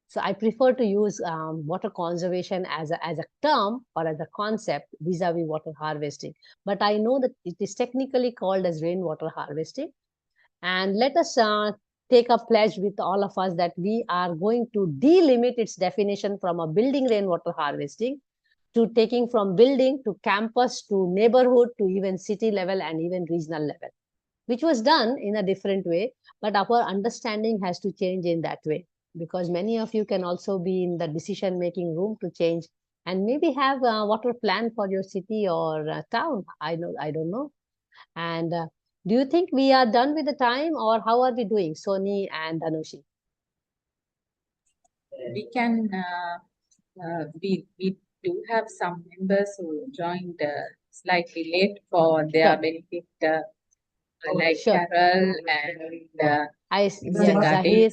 B: So I prefer to use water conservation as a term or as a concept vis-a-vis water harvesting. But I know that it is technically called as rainwater harvesting. And let us take a pledge with all of us that we are going to delimit its definition from a building rainwater harvesting to taking from building to campus to neighborhood to even city level and even regional level, which was done in a different way. But our understanding has to change in that way, because many of you can also be in the decision making room to change and maybe have a water plan for your city or town. I don't know. And do you think we are done with the time, or how are we doing, Soni and Dhanushi?
D: We can, we do have some members who joined slightly late for their benefit, like
B: sure.
D: Carol and Mr.
B: Zahir.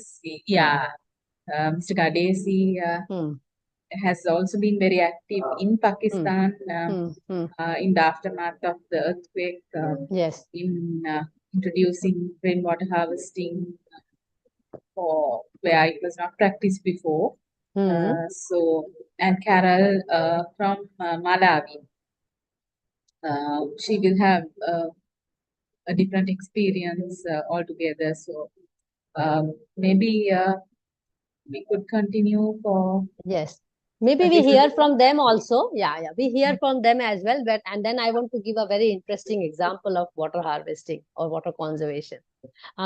D: Yeah, Mr. Gadesi has also been very active in Pakistan in the aftermath of the earthquake.
B: Yes.
D: In introducing rainwater harvesting for where it was not practiced before. So, and Carol from Malawi, she will have a different experience altogether. So maybe we could continue for.
B: Yes. Maybe we hear from them also. Yeah, we hear from them as well. But and then I want to give a very interesting example of water harvesting or water conservation.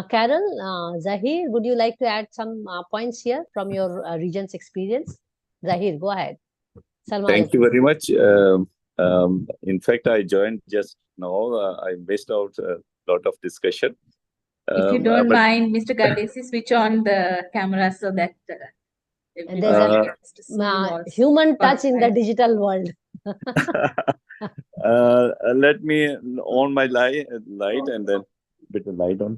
B: Carol, Zahir, would you like to add some points here from your region's experience? Zahir, go ahead.
F: Thank you very much. In fact, I joined just now. I missed out a lot of discussion.
D: If you don't mind, Mr. Gadesi, switch on the camera so that
B: there's a human touch in the digital world.
F: Let me on my light and then bit of light on.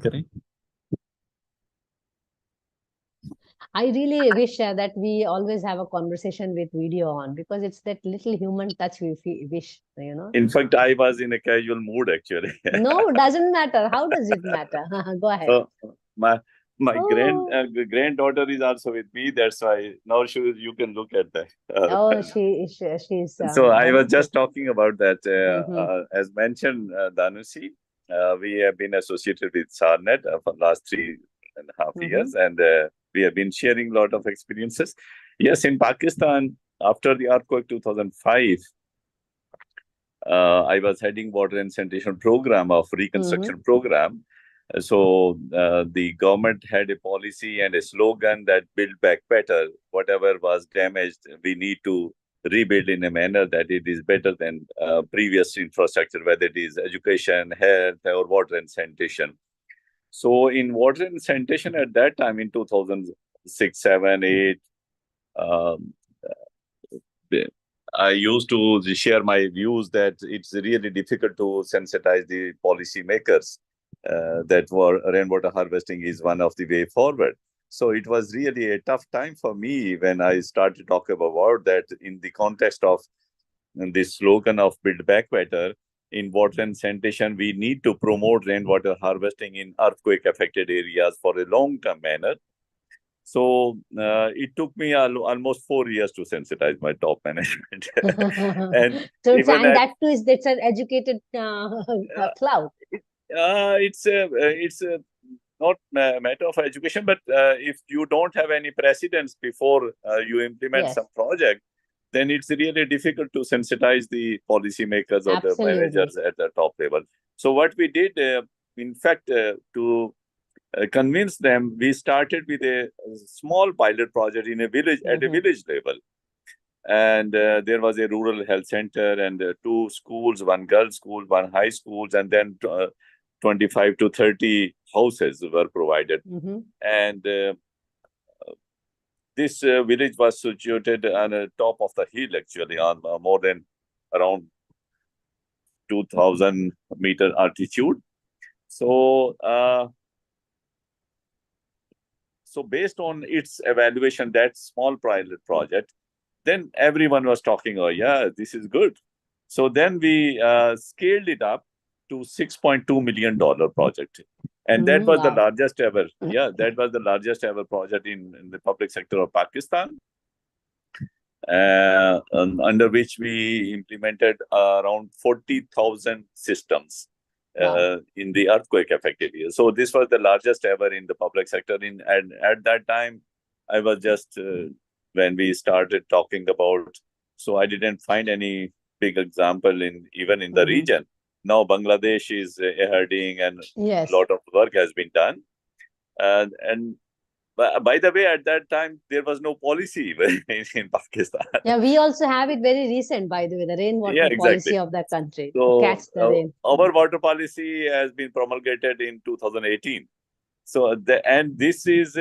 B: I really wish that we always have a conversation with video on, because it's that little human touch we wish, you know.
F: In fact, I was in a casual mood actually.
B: No, doesn't matter. How does it matter? Go ahead.
F: So my granddaughter is also with me. That's why now you can look at that.
B: She's.
F: So I was just talking about that. As mentioned, Dhanushi, we have been associated with SARNET for the last 3.5 years, and we have been sharing a lot of experiences. Yes, in Pakistan, after the earthquake 2005, I was heading water and sanitation program of reconstruction program. So the government had a policy and a slogan that build back better. Whatever was damaged, we need to rebuild in a manner that it is better than previous infrastructure, whether it is education, health, or water and sanitation. So in water and sanitation at that time, in 2006, 7, 8, I used to share my views that it's really difficult to sensitize the policymakers that rainwater harvesting is one of the way forward. So it was really a tough time for me when I started talking about that in the context of this slogan of build back better. In water and sanitation, we need to promote rainwater harvesting in earthquake-affected areas for a long-term manner. So it took me almost 4 years to sensitize my top management.
B: and that too is that's an educated cloud.
F: It's not a matter of education, but if you don't have any precedents before you implement some project, then it's really difficult to sensitize the policymakers or the managers at the top level. So what we did, in fact, to convince them, we started with a small pilot project in a village, at a village level. And there was a rural health center and 2 schools, 1 girls' school, 1 high school, and then 25 to 30 houses were provided. And this village was situated on the top of the hill, actually, on more than around 2,000 meter altitude. So, so based on its evaluation, that small pilot project, then everyone was talking, oh yeah, this is good. So then we scaled it up to $6.2 million project. And that was the
B: wow.
F: largest ever. Yeah, that was the largest ever project in the public sector of Pakistan, under which we implemented around 40,000 systems
B: Wow.
F: in the earthquake affected areas. So this was the largest ever in the public sector. And at that time, I was just, when we started talking about, so I didn't find any big example even in the region. Now Bangladesh is herding, and
B: Yes.
F: a lot of work has been done. And by the way, at that time, there was no policy in Pakistan.
B: Yeah, we also have it very recent, by the way, the rainwater policy of the country to catch the rain.
F: Our water policy has been promulgated in 2018. So, and this is,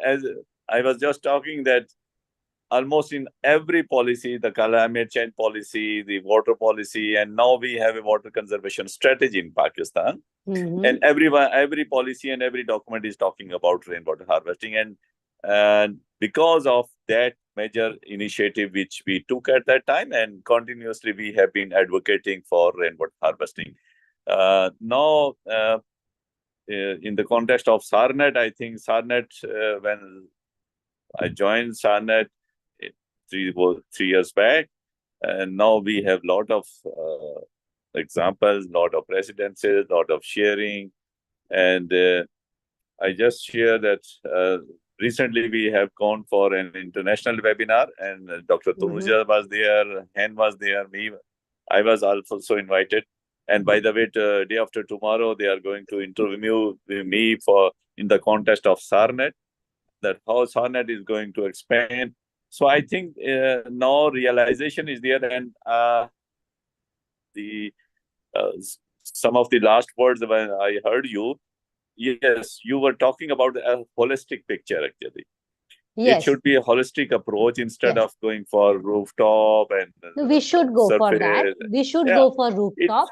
F: as I was just talking, that almost in every policy, the climate change policy, the water policy, and now we have a water conservation strategy in Pakistan. And every policy and every document is talking about rainwater harvesting. And because of that major initiative which we took at that time, and continuously we have been advocating for rainwater harvesting. Now, in the context of SARNET, I think SARNET, when I joined SARNET 3 years back, and now we have a lot of examples, lot of precedences, lot of sharing. And I just share that recently we have gone for an international webinar, and Dr. Tanuja was there, Hen was there, I was also invited. And by the way, day after tomorrow, they are going to interview me in the context of SARNET, that how SARNET is going to expand. So I think now realization is there, and some of the last words when I heard you, yes, you were talking about a holistic picture actually. Yes. It should be a holistic approach instead of going for rooftop and
B: no, we should go
F: surface.
B: for that. We should go for rooftop.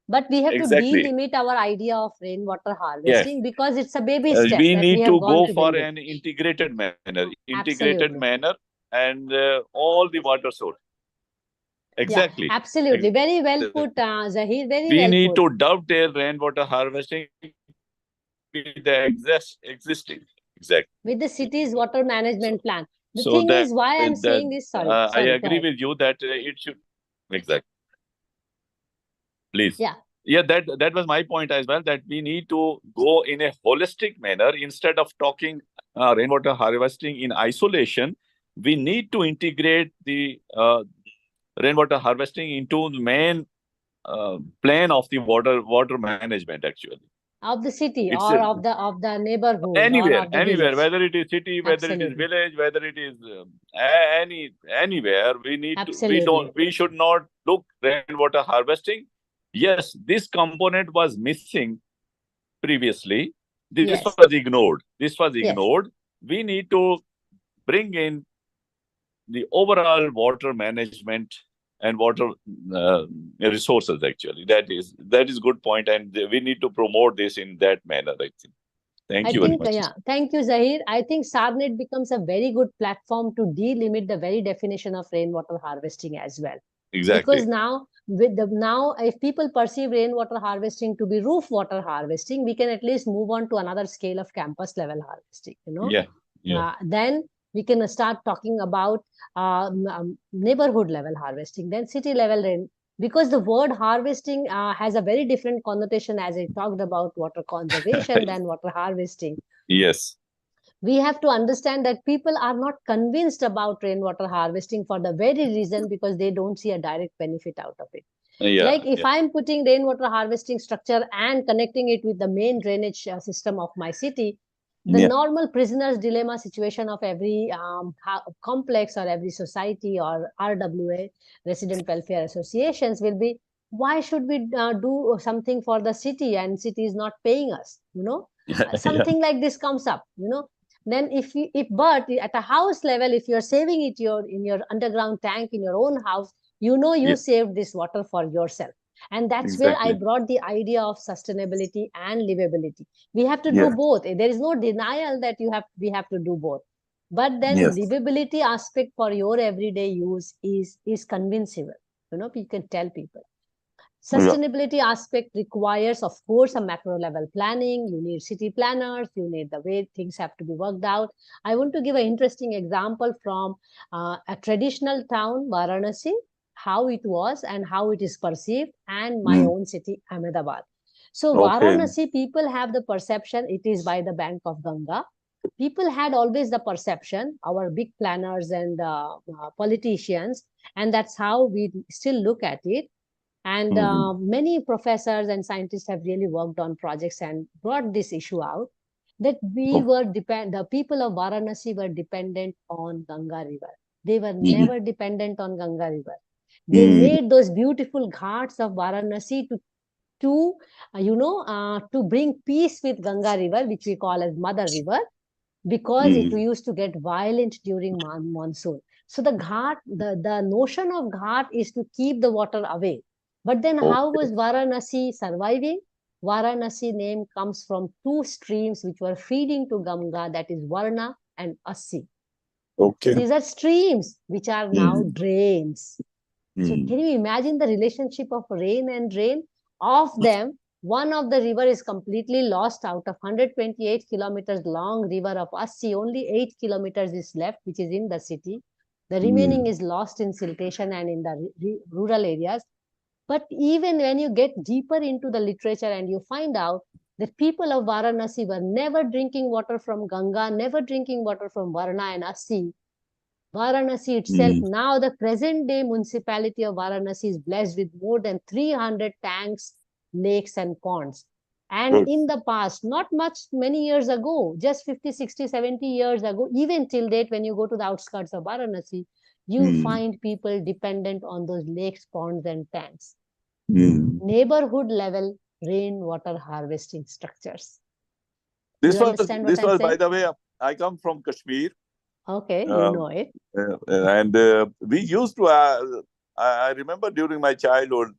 B: But we have to delimit our idea of rainwater harvesting because it's a baby step.
F: We need to go for an integrated manner. And all the water source. Exactly.
B: Yeah, absolutely. Very well put, Zahir. Very well put.
F: We need to dovetail rainwater harvesting with the existing. Exactly.
B: With the city's water management plan. The thing is, why I'm saying this, sorry,
F: I agree with you that it should. Exactly. Please. Yeah, that was my point as well, that we need to go in a holistic manner. Instead of talking rainwater harvesting in isolation, we need to integrate the rainwater harvesting into the main plan of the water management actually.
B: Of the city or of the neighborhood.
F: Anywhere, whether it is city, whether it is village, whether it is anywhere, we need to, we should not look rainwater harvesting. Yes, this component was missing previously. This was ignored. We need to bring in the overall water management and water resources actually. That is good point, and we need to promote this in that manner, I think. Thank you very much.
B: Yeah, thank you, Zahir. I think SARNET becomes a very good platform to delimit the very definition of rainwater harvesting as well.
F: Exactly.
B: Because now, if people perceive rainwater harvesting to be roof water harvesting, we can at least move on to another scale of campus level harvesting. Then we can start talking about neighborhood level harvesting, then city level rain. Because the word harvesting has a very different connotation, as I talked about water conservation than water harvesting.
F: Yes.
B: We have to understand that people are not convinced about rainwater harvesting for the very reason because they don't see a direct benefit out of it. Like if I'm putting rainwater harvesting structure and connecting it with the main drainage system of my city, the normal prisoner's dilemma situation of every complex or every society or RWA, resident welfare associations, will be, why should we do something for the city and city is not paying us? Something like this comes up. Then but at a house level, if you're saving it in your underground tank in your own house, you saved this water for yourself. And that's where I brought the idea of sustainability and livability. We have to do both. There is no denial that we have to do both. But then livability aspect for your everyday use is convincible. You can tell people. Sustainability aspect requires, of course, a macro level planning. You need city planners. You need the way things have to be worked out. I want to give an interesting example from a traditional town, Varanasi, how it was and how it is perceived, and my own city, Ahmedabad. So Varanasi, people have the perception it is by the bank of Ganga. People had always the perception, our big planners and politicians, and that's how we still look at it. And many professors and scientists have really worked on projects and brought this issue out, that the people of Varanasi were dependent on Ganga River. They were never dependent on Ganga River. They made those beautiful ghats of Varanasi to bring peace with Ganga River, which we call as Mother River, because it used to get violent during monsoon. So the ghat, the notion of ghat is to keep the water away. But then how was Varanasi surviving? Varanasi name comes from two streams which were feeding to Ganga, that is Varna and Assi. So these are streams which are now drains. So can you imagine the relationship of rain and drain? Of them, one of the river is completely lost. Out of 128 kilometers long river of Assi, only 8 kilometers is left, which is in the city. The remaining is lost in siltation and in the rural areas. But even when you get deeper into the literature and you find out that people of Varanasi were never drinking water from Ganga, never drinking water from Varna and Assi. Varanasi itself, now the present day municipality of Varanasi is blessed with more than 300 tanks, lakes and ponds. And in the past, not much, many years ago, just 50, 60, 70 years ago, even till date, when you go to the outskirts of Varanasi, you find people dependent on those lakes, ponds and tanks. Neighborhood level rainwater harvesting structures.
F: This was, by the way, I come from Kashmir.
B: Okay, you know it.
F: And we used to, I remember during my childhood,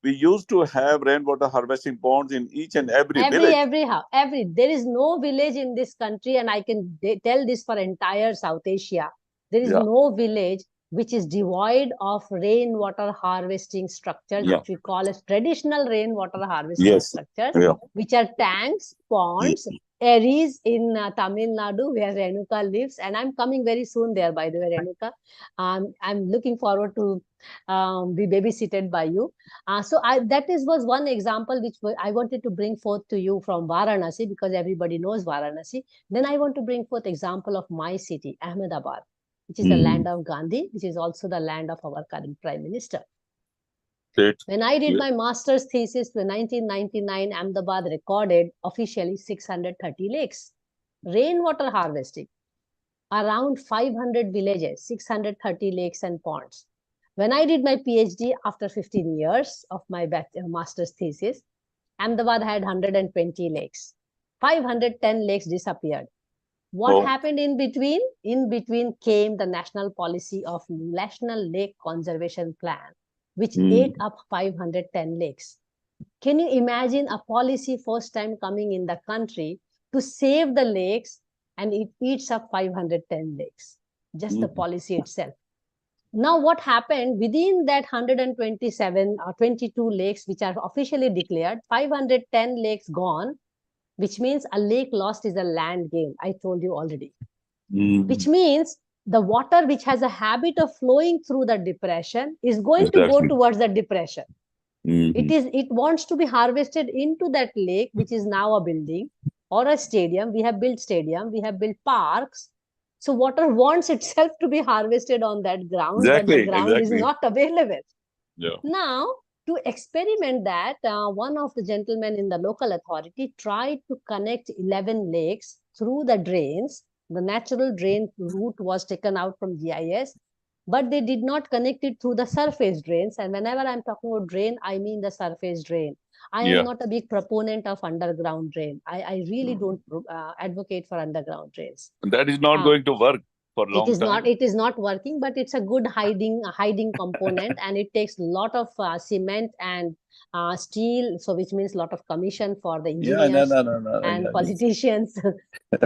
F: we used to have rainwater harvesting ponds in each and every village.
B: There is no village in this country, and I can tell this for entire South Asia. There is no village which is devoid of rainwater harvesting structures, which we call as traditional rainwater harvesting structures, which are tanks, ponds, areas in Tamil Nadu, where Renuka lives. And I'm coming very soon there, by the way, Renuka. I'm looking forward to be babysitted by you. So that was one example which I wanted to bring forth to you from Varanasi, because everybody knows Varanasi. Then I want to bring forth example of my city, Ahmedabad, which is the land of Gandhi, which is also the land of our current Prime Minister. When I did my master's thesis in 1999, Ahmedabad recorded officially 630 lakes. Rainwater harvesting, around 500 villages, 630 lakes and ponds. When I did my PhD after 15 years of my master's thesis, Ahmedabad had 120 lakes. 510 lakes disappeared. What happened in between? In between came the national policy of National Lake Conservation Plan, which ate up 510 lakes. Can you imagine a policy first time coming in the country to save the lakes, and it eats up 510 lakes, just the policy itself. Now, what happened within that 127 or 22 lakes, which are officially declared, 510 lakes gone, which means a lake lost is a land gain. I told you already. Which means the water which has a habit of flowing through the depression is going to go towards the depression. It wants to be harvested into that lake, which is now a building or a stadium. We have built stadium, we have built parks. So water wants itself to be harvested on that ground, but the ground is not available. Now, to experiment that, one of the gentlemen in the local authority tried to connect 11 lakes through the drains. The natural drain route was taken out from GIS, but they did not connect it through the surface drains. And whenever I'm talking about drain, I mean the surface drain. I am not a big proponent of underground drain. I really don't advocate for underground drains.
F: That is not going to work.
B: It is not working, but it's a good hiding component, and it takes a lot of cement and steel, so which means a lot of commission for the engineers and politicians.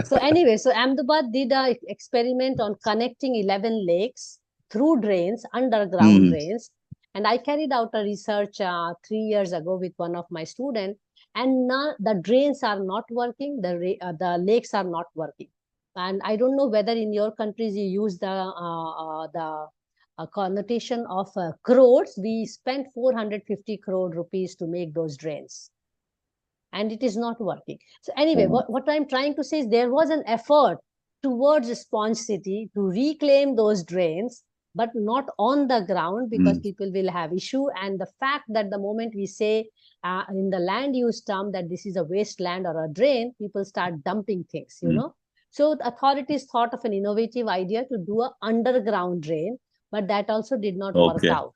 B: So anyway, so Ahmedabad did an experiment on connecting 11 lakes through drains, underground drains, And I carried out a research 3 years ago with one of my students, and now the drains are not working, the lakes are not working. And I don't know whether in your countries you use the connotation of crores. We spent 450 crore rupees to make those drains, and it is not working. So anyway, what I'm trying to say is there was an effort towards Sponge City to reclaim those drains, but not on the ground, because people will have issue. And the fact that the moment we say in the land use term that this is a wasteland or a drain, people start dumping things, you know. So the authorities thought of an innovative idea to do an underground drain, but that also did not work out.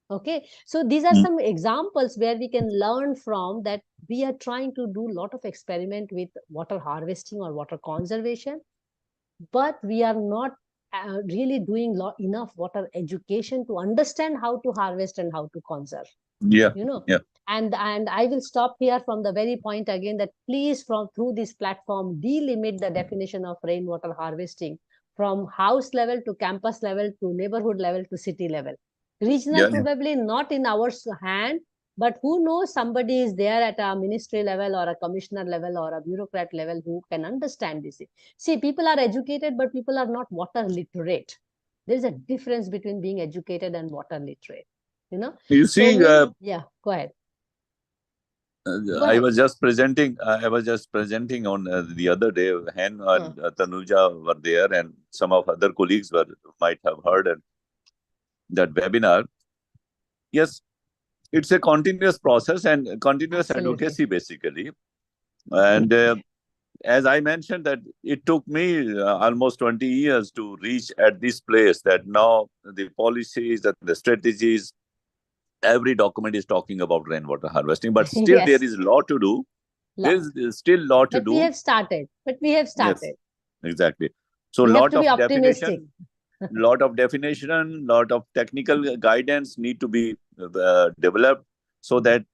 B: Okay, so these are some examples where we can learn from that. We are trying to do a lot of experiment with water harvesting or water conservation, but we are not really doing enough water education to understand how to harvest and how to conserve.
F: Yeah,
B: you know.
F: Yeah.
B: And I will stop here from the very point again that please, through this platform, delimit the definition of rainwater harvesting from house level to campus level to neighborhood level to city level. Regional probably not in our hand, but who knows, somebody is there at a ministry level or a commissioner level or a bureaucrat level who can understand this. See, people are educated, but people are not water literate. There is a difference between being educated and water literate. You know.
F: You see,
B: yeah, go ahead.
F: I was just presenting. I was just presenting on the other day. Hen and Tanuja were there, and some of other colleagues might have heard that webinar. Yes, it's a continuous process and continuous advocacy, basically. And as I mentioned, that it took me almost 20 years to reach at this place. That now the policies and the strategies, every document is talking about rainwater harvesting, but still there is a lot to do. There is still a lot to do.
B: We have started.
F: Yes, exactly. So a lot of definition, lot of technical guidance need to be developed so that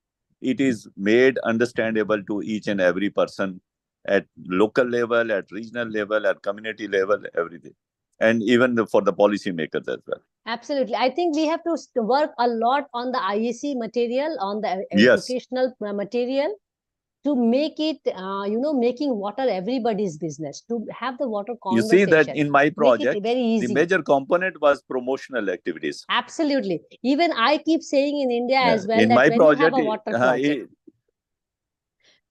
F: it is made understandable to each and every person at local level, at regional level, at community level, everything. And even for the policy makers as well.
B: Absolutely. I think we have to work a lot on the IEC material, on the educational material, to make it, making water everybody's business, to have the water conversation.
F: You see that in my project,
B: very easy.
F: The major component was promotional activities.
B: Absolutely. Even I keep saying in India as well,
F: in
B: that
F: my
B: when
F: project,
B: you have a water project,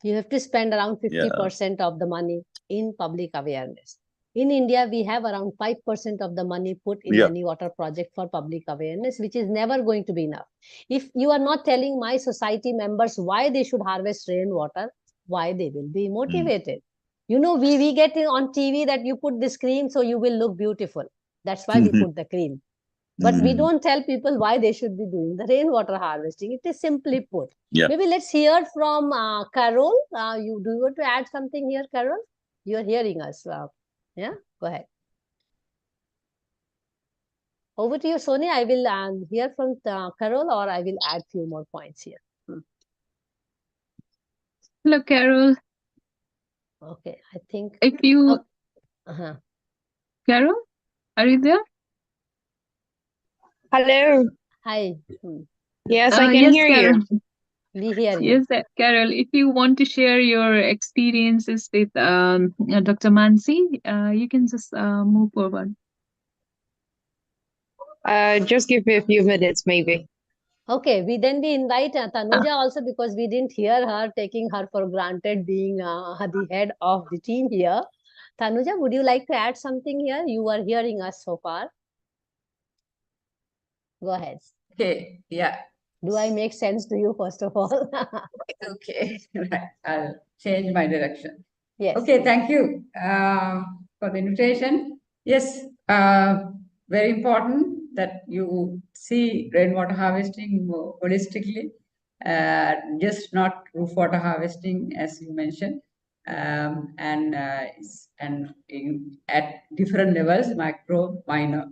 B: you have to spend around 50% of the money in public awareness. In India, we have around 5% of the money put in any water project for public awareness, which is never going to be enough. If you are not telling my society members why they should harvest rainwater, why they will be motivated? You know, we get on TV that you put this cream so you will look beautiful. That's why we put the cream. But we don't tell people why they should be doing the rainwater harvesting. It is simply put. Maybe let's hear from Carol. Do you want to add something here, Carol? You are hearing us. Yeah, go ahead. Over to you, Sonia. I will hear from Carol, or I will add few more points here.
A: Hello, Carol.
B: Okay, I think
A: if you Carol, are you there?
G: Hello.
B: Hi.
G: Yes, I can hear
A: Carol.
G: you.
B: We hear you.
A: Yes, Carol, if you want to share your experiences with Dr. Mansee, you can just move forward.
G: Just give me a few minutes, maybe.
B: Okay, we invite Tanuja also, because we didn't hear her, taking her for granted being the head of the team here. Tanuja, would you like to add something here? You are hearing us so far. Go ahead.
D: Okay, yeah.
B: Do I make sense to you, first of all?
D: Okay, I'll change my direction.
B: Yes.
D: Okay, thank you for the invitation. Yes, very important that you see rainwater harvesting holistically, just not roof water harvesting, as you mentioned, and at different levels, macro, minor,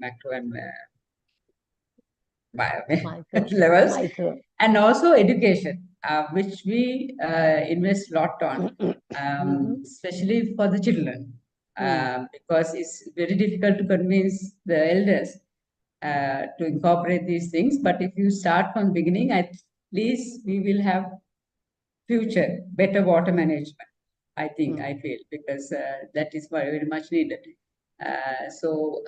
D: macro and levels, and also education, which we invest a lot on, especially for the children, because it's very difficult to convince the elders
H: to incorporate these things. But if you start from beginning, at least we will have future better water management. I think, I feel, because that is very much needed. So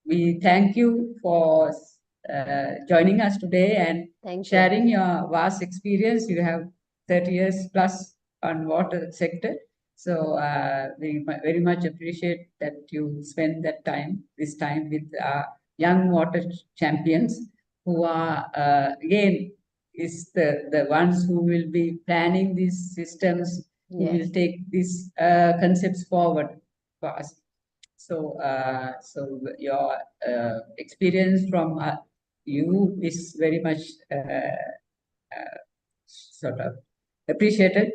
H: we thank you for joining us today and sharing your vast experience. You have 30 years plus on water sector. So we very much appreciate that you spend this time with young water champions who are, again, is the ones who will be planning these systems, who will take these concepts forward for us. So, so your experience from you is very much sort of appreciated.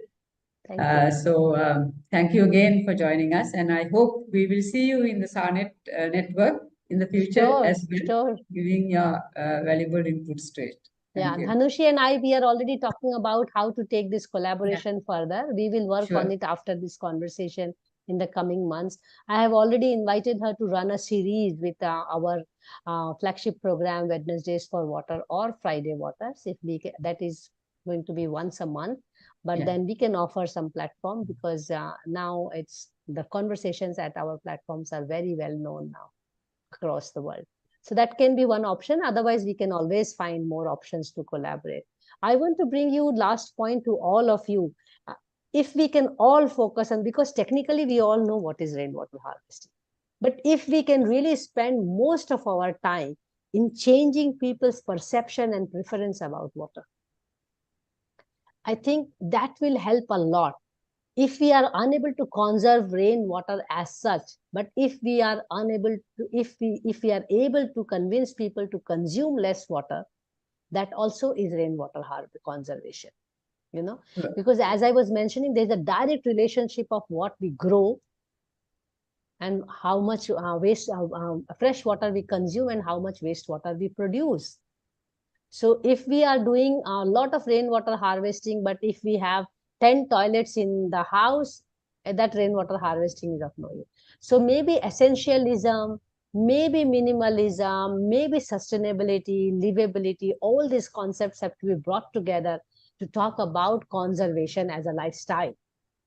H: Thank you again for joining us, and I hope we will see you in the SARNET network in the future as well, giving your valuable inputs to it.
B: Yeah, Dhanushi and I, we are already talking about how to take this collaboration further. We will work on it after this conversation in the coming months. I have already invited her to run a series with our flagship program, Wednesdays for Water or Friday Waters. If we that is going to be once a month, but then we can offer some platform, because now it's the conversations at our platforms are very well known now across the world. So that can be one option. Otherwise, we can always find more options to collaborate. I want to bring you last point to all of you. If we can all focus on, because technically we all know what is rainwater harvesting, but if we can really spend most of our time in changing people's perception and preference about water, I think that will help a lot. If we are unable to conserve rainwater as such, but if we are unable to, if we are able to convince people to consume less water, that also is rainwater conservation. You know, because as I was mentioning, there's a direct relationship of what we grow and how much fresh water we consume and how much wastewater we produce. So if we are doing a lot of rainwater harvesting, but if we have 10 toilets in the house, that rainwater harvesting is of no use. So maybe essentialism, maybe minimalism, maybe sustainability, livability, all these concepts have to be brought together to talk about conservation as a lifestyle.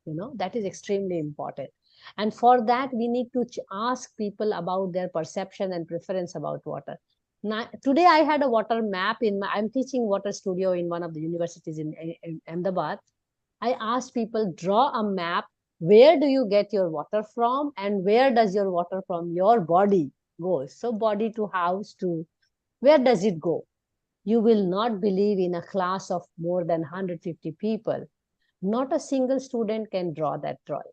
B: You know, that is extremely important. And for that, we need to ask people about their perception and preference about water. Now, today I had a water map I'm teaching water studio in one of the universities in Ahmedabad. I asked people, draw a map. Where do you get your water from, and where does your water from your body go? So body to house to, where does it go? You will not believe, in a class of more than 150 people, not a single student can draw that drawing.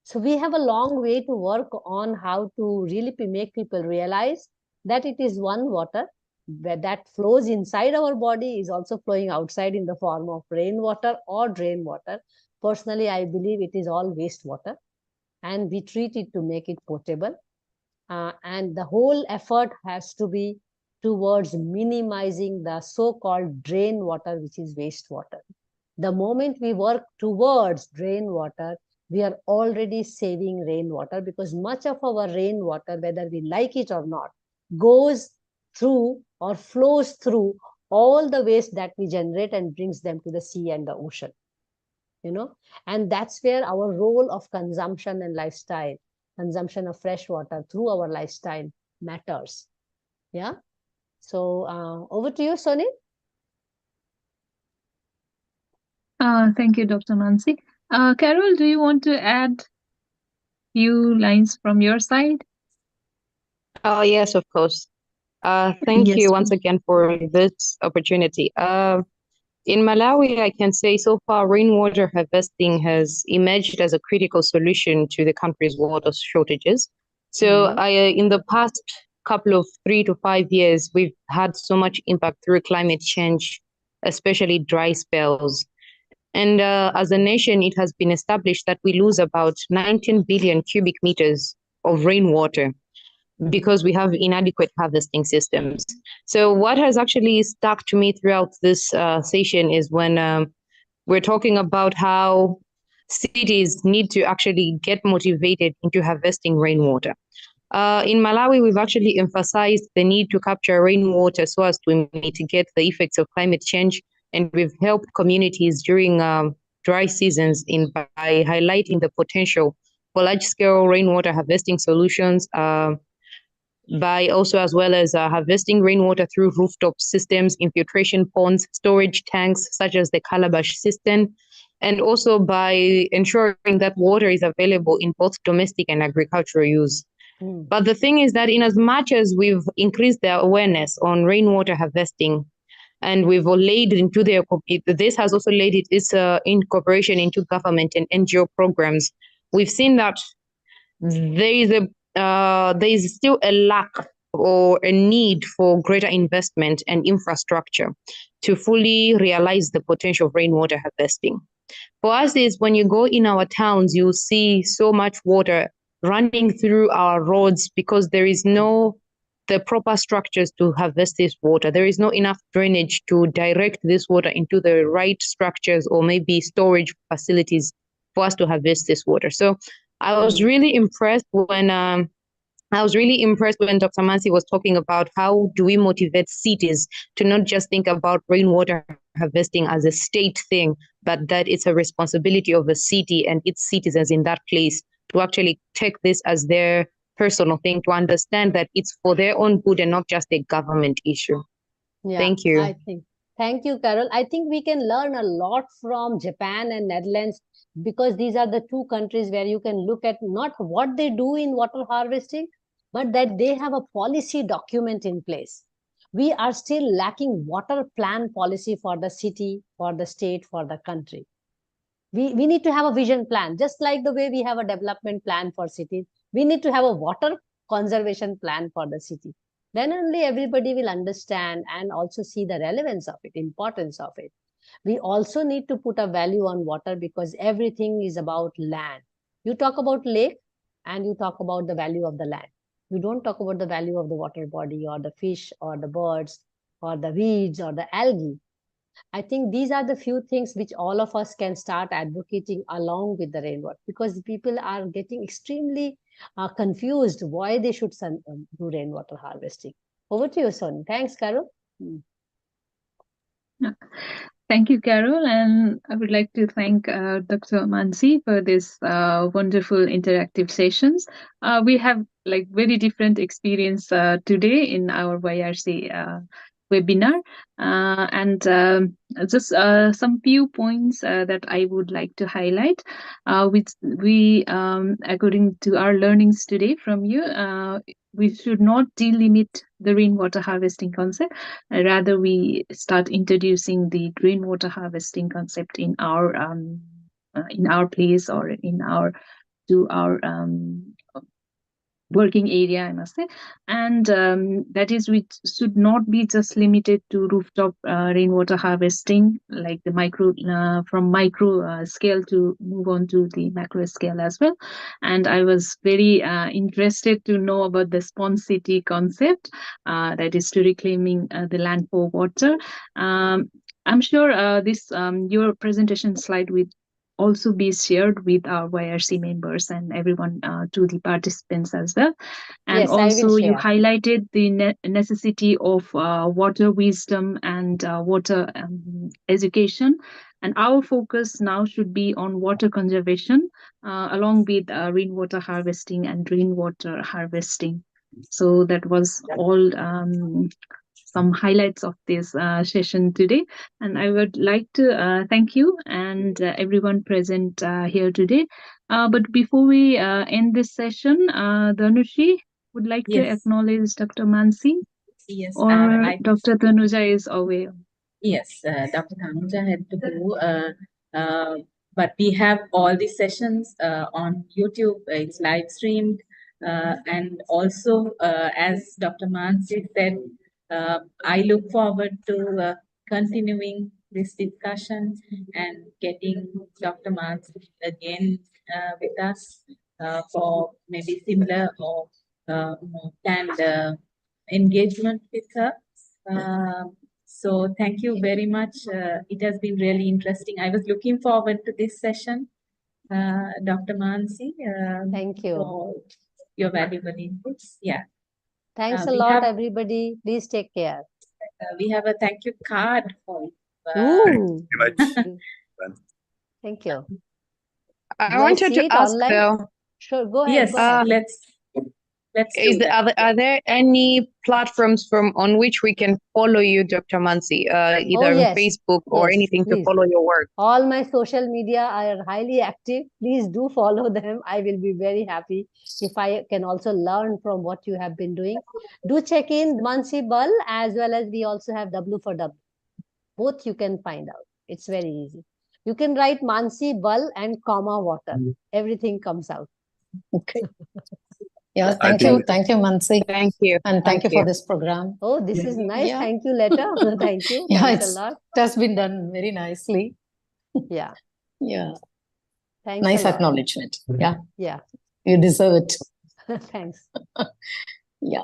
B: So we have a long way to work on how to really make people realize that it is one water that flows inside our body is also flowing outside in the form of rainwater or drain water. Personally, I believe it is all wastewater, and we treat it to make it potable. And the whole effort has to be towards minimizing the so-called drain water, which is wastewater. The moment we work towards drain water, we are already saving rainwater, because much of our rainwater, whether we like it or not, goes through or flows through all the waste that we generate and brings them to the sea and the ocean. You know, and that's where our role of consumption and lifestyle, consumption of fresh water through our lifestyle matters. Yeah. So over to you, Soni.
A: Thank you, Dr. Mansee. Carol, do you want to add few lines from your side?
G: Oh, yes, of course. Thank you once again for this opportunity. In Malawi, I can say so far, rainwater harvesting has emerged as a critical solution to the country's water shortages. So in the past couple of 3 to 5 years, we've had so much impact through climate change, especially dry spells. And as a nation, it has been established that we lose about 19 billion cubic meters of rainwater because we have inadequate harvesting systems. So what has actually stuck to me throughout this session is when we're talking about how cities need to actually get motivated into harvesting rainwater. In Malawi, we've actually emphasized the need to capture rainwater so as to mitigate the effects of climate change, and we've helped communities during dry seasons by highlighting the potential for large-scale rainwater harvesting solutions, by also as well as harvesting rainwater through rooftop systems, infiltration ponds, storage tanks such as the calabash system, and also by ensuring that water is available in both domestic and agricultural use. But the thing is that in as much as we've increased the awareness on rainwater harvesting, and we've laid into this has also laid its incorporation into government and NGO programs, we've seen that there is still a lack or a need for greater investment and infrastructure to fully realize the potential of rainwater harvesting. For us, is when you go in our towns, you see so much water running through our roads because there is no the proper structures to harvest this water. There is no enough drainage to direct this water into the right structures or maybe storage facilities for us to harvest this water. So I was really impressed when Dr. Mansee was talking about how do we motivate cities to not just think about rainwater harvesting as a state thing, but that it's a responsibility of the city and its citizens in that place to actually take this as their personal thing, to understand that it's for their own good and not just a government issue.
B: Yeah,
G: thank you.
B: Thank you, Carol. I think we can learn a lot from Japan and Netherlands, because these are the two countries where you can look at not what they do in water harvesting, but that they have a policy document in place. We are still lacking water plan policy for the city, for the state, for the country. We need to have a vision plan, just like the way we have a development plan for cities. We need to have a water conservation plan for the city. Then only everybody will understand and also see the relevance of it, importance of it. We also need to put a value on water, because everything is about land. You talk about lake and you talk about the value of the land. You don't talk about the value of the water body or the fish or the birds or the weeds or the algae. I think these are the few things which all of us can start advocating along with the rainwater, because people are getting extremely confused why they should do rainwater harvesting. Over to you, Soni. Thanks, Carol.
A: Thank you, Carol. And I would like to thank Dr. Mansee for this wonderful interactive sessions. We have very different experience today in our YRC webinar, and just some few points that I would like to highlight, which we, according to our learnings today from you, we should not delimit the rainwater harvesting concept. Rather, we start introducing the rainwater harvesting concept in our place or in our working area, I must say. And that is, we should not be just limited to rooftop rainwater harvesting, like the from micro scale, to move on to the macro scale as well. And I was very interested to know about the Sponge City concept, that is to reclaiming the land for water. I'm sure this your presentation slide will also be shared with our YRC members and everyone, to the participants as well. And
B: yes,
A: also you highlighted the necessity of water wisdom and water education. And our focus now should be on water conservation, along with rainwater harvesting and rainwater harvesting. So that was all some highlights of this session today. And I would like to thank you and everyone present here today. But before we end this session, Dhanushi would like to acknowledge Dr. Mansee.
D: Yes,
A: or Dr. Tanuja is away.
D: Yes, Dr. Tanuja had to go, but we have all the sessions on YouTube. It's live streamed. And also, as Dr. Mansee said, I look forward to continuing this discussion and getting Dr. Mansee again with us for maybe similar or planned engagement with her. So thank you very much. It has been really interesting. I was looking forward to this session, Dr. Mansee.
B: Thank you.
D: For your valuable inputs. Yeah.
B: Thanks a
D: We
B: lot,
D: have-
B: everybody. Please take care.
D: We have a thank you card for you.
B: Ooh.
F: Thank you very much.
B: Thank you.
G: I
B: Do I
G: wanted
B: see
G: to
B: it
G: ask
B: online?
G: though,
B: Sure, go ahead.
D: Yes,
B: Go ahead.
D: let's
G: is
D: do that.
G: are there any platforms from on which we can follow you, Dr. Mansee, either on
B: yes.
G: Facebook or
B: Yes,
G: anything to
B: please.
G: follow your work?
B: All my social media are highly active. Please do follow them. I will be very happy if I can also learn from what you have been doing. Do check in Mansee Bal, as well as we also have W for W. Both you can find out. It's very easy. You can write Mansee Bal and comma water. Everything comes out.
C: Okay. Yeah, thank you, Mansee.
G: Thank you.
C: And thank you for this program.
B: Oh, this is nice.
C: Yeah.
B: Thank you, Letta. Thank you.
C: Yeah,
B: Thanks a lot.
C: it has been done very nicely.
B: Yeah.
C: Yeah.
B: Thanks
C: Nice
B: a lot.
C: acknowledgement. Yeah.
B: Yeah.
C: You deserve it.
B: Thanks.
C: Yeah.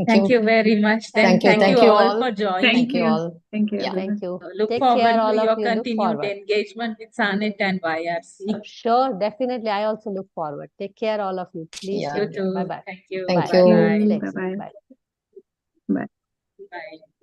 D: Thank you very much.
C: Thank you.
D: Thank you all for joining.
C: Thank you all.
A: Thank you.
C: Yeah.
B: Thank you.
D: Look
B: Take
D: forward
B: care, all
D: to
B: of
D: your
B: you. Look
D: continued
B: forward.
D: engagement with SARNET and YRC.
B: Sure, definitely. I also look forward. Take care, all of you. Please.
C: Yeah.
D: You too.
B: Bye-bye.
D: Thank you.
C: Thank
B: Bye.
C: you.
B: Relax.
A: Bye-bye.
B: Bye.
A: Bye.
D: Bye.